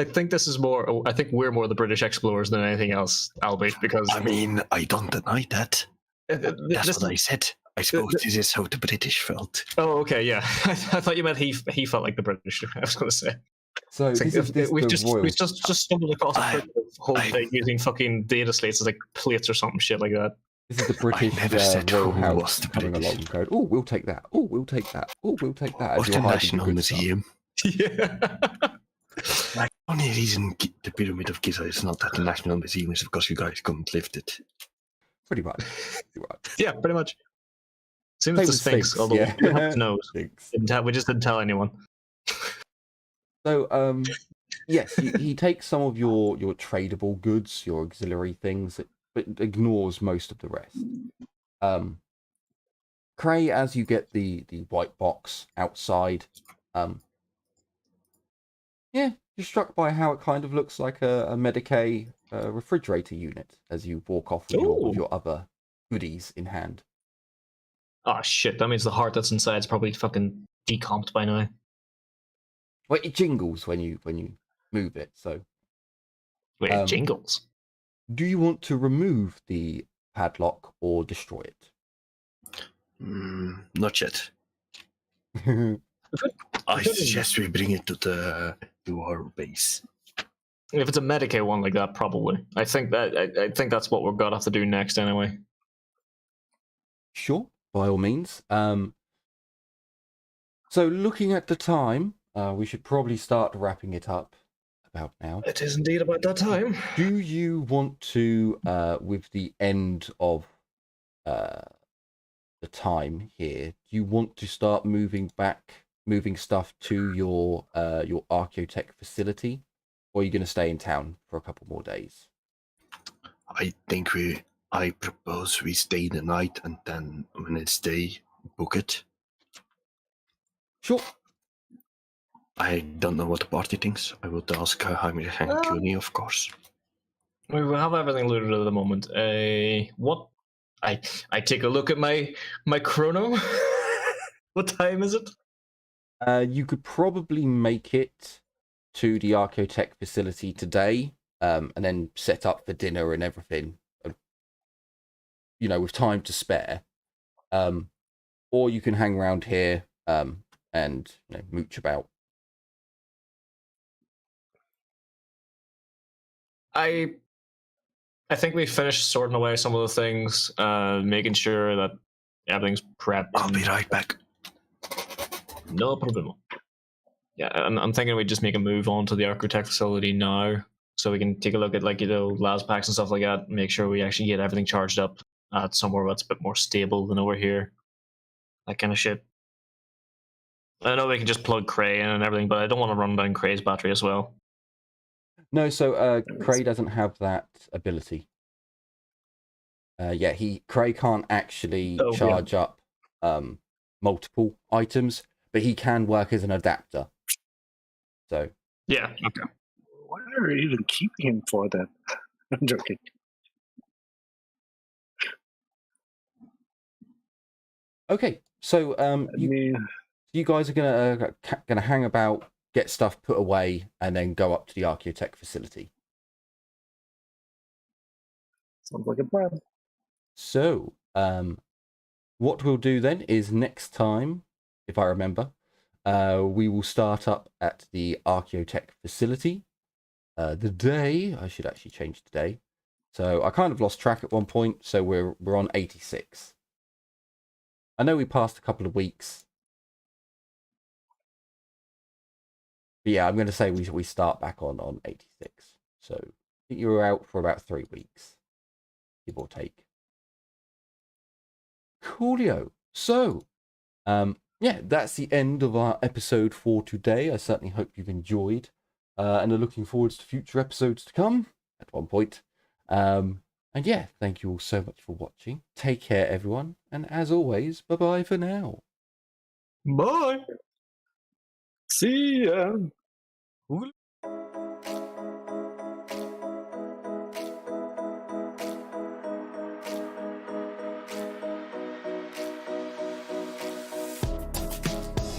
think this is more. I think we're more the British explorers than anything else, Albert. Because I mean, I don't deny that. That's what I said. I suppose this is how the British felt. Oh, okay, yeah. I thought you meant he felt like the British. I was going to say. So we've just stumbled across a whole thing using fucking data slates as like plates or something shit like that. This is the British royal house coming along and going, oh, we'll take that. Oh, we'll take that. Oh, we'll take that. Of the National Museum. Yeah. Like, only reason the Pyramid of Giza is not at the National Museum is because you guys couldn't lift it. Pretty much. Yeah, pretty much. Seems the Sphinx, although we didn't have to know. We just didn't tell anyone. So, yes, he takes some of your tradable goods, your auxiliary things, but ignores most of the rest. Cray, as you get the white box outside, yeah, you're struck by how it kind of looks like a Medicaid refrigerator unit as you walk off with your other goodies in hand. Oh shit, that means the heart that's inside is probably fucking decomped by now. Well, it jingles when you move it, so... Wait, it jingles? Do you want to remove the padlock or destroy it? Not yet. I suggest we bring it to our base. If it's a Medicaid one like that, probably. I think that's what we're gonna have to do next anyway. Sure, by all means. So looking at the time, we should probably start wrapping it up about now. It is indeed about that time. Do you want to, with the end of the time here, do you want to start moving stuff to your archaeotech facility, or are you going to stay in town for a couple more days? I propose we stay the night, and then when it's day, book it. Sure. I don't know what the party thinks. I would ask Heinrich and Cuny, of course. We will have everything loaded at the moment. What? I take a look at my chrono. What time is it? You could probably make it to the archaeotech facility today, and then set up for dinner and everything. With time to spare. Or you can hang around here and mooch about. I think we finished sorting away some of the things, making sure that everything's prepped. I'll be right back. No problem. Yeah, I'm thinking we just make a move on to the architect facility now, so we can take a look at las packs and stuff like that, make sure we actually get everything charged up at somewhere that's a bit more stable than over here. That kind of shit. I know we can just plug Cray in and everything, but I don't want to run down Cray's battery as well. No, so Cray doesn't have that ability. Cray can't actually charge up multiple items, but he can work as an adapter. So yeah, okay. Why are you even keeping him for that? I'm joking. Okay, so you guys are gonna hang about, get stuff put away, and then go up to the archaeotech facility. Sounds like a plan. So, what we'll do then is next time, if I remember, we will start up at the archaeotech facility. the day. I should actually change today. So I kind of lost track at one point. So we're on 86. I know we passed a couple of weeks. But yeah, I'm going to say we start back on 86. So I think you were out for about 3 weeks, give or take. Coolio. So, yeah, that's the end of our episode for today. I certainly hope you've enjoyed and are looking forward to future episodes to come at one point. And yeah, thank you all so much for watching. Take care, everyone. And as always, bye-bye for now. Bye. See ya.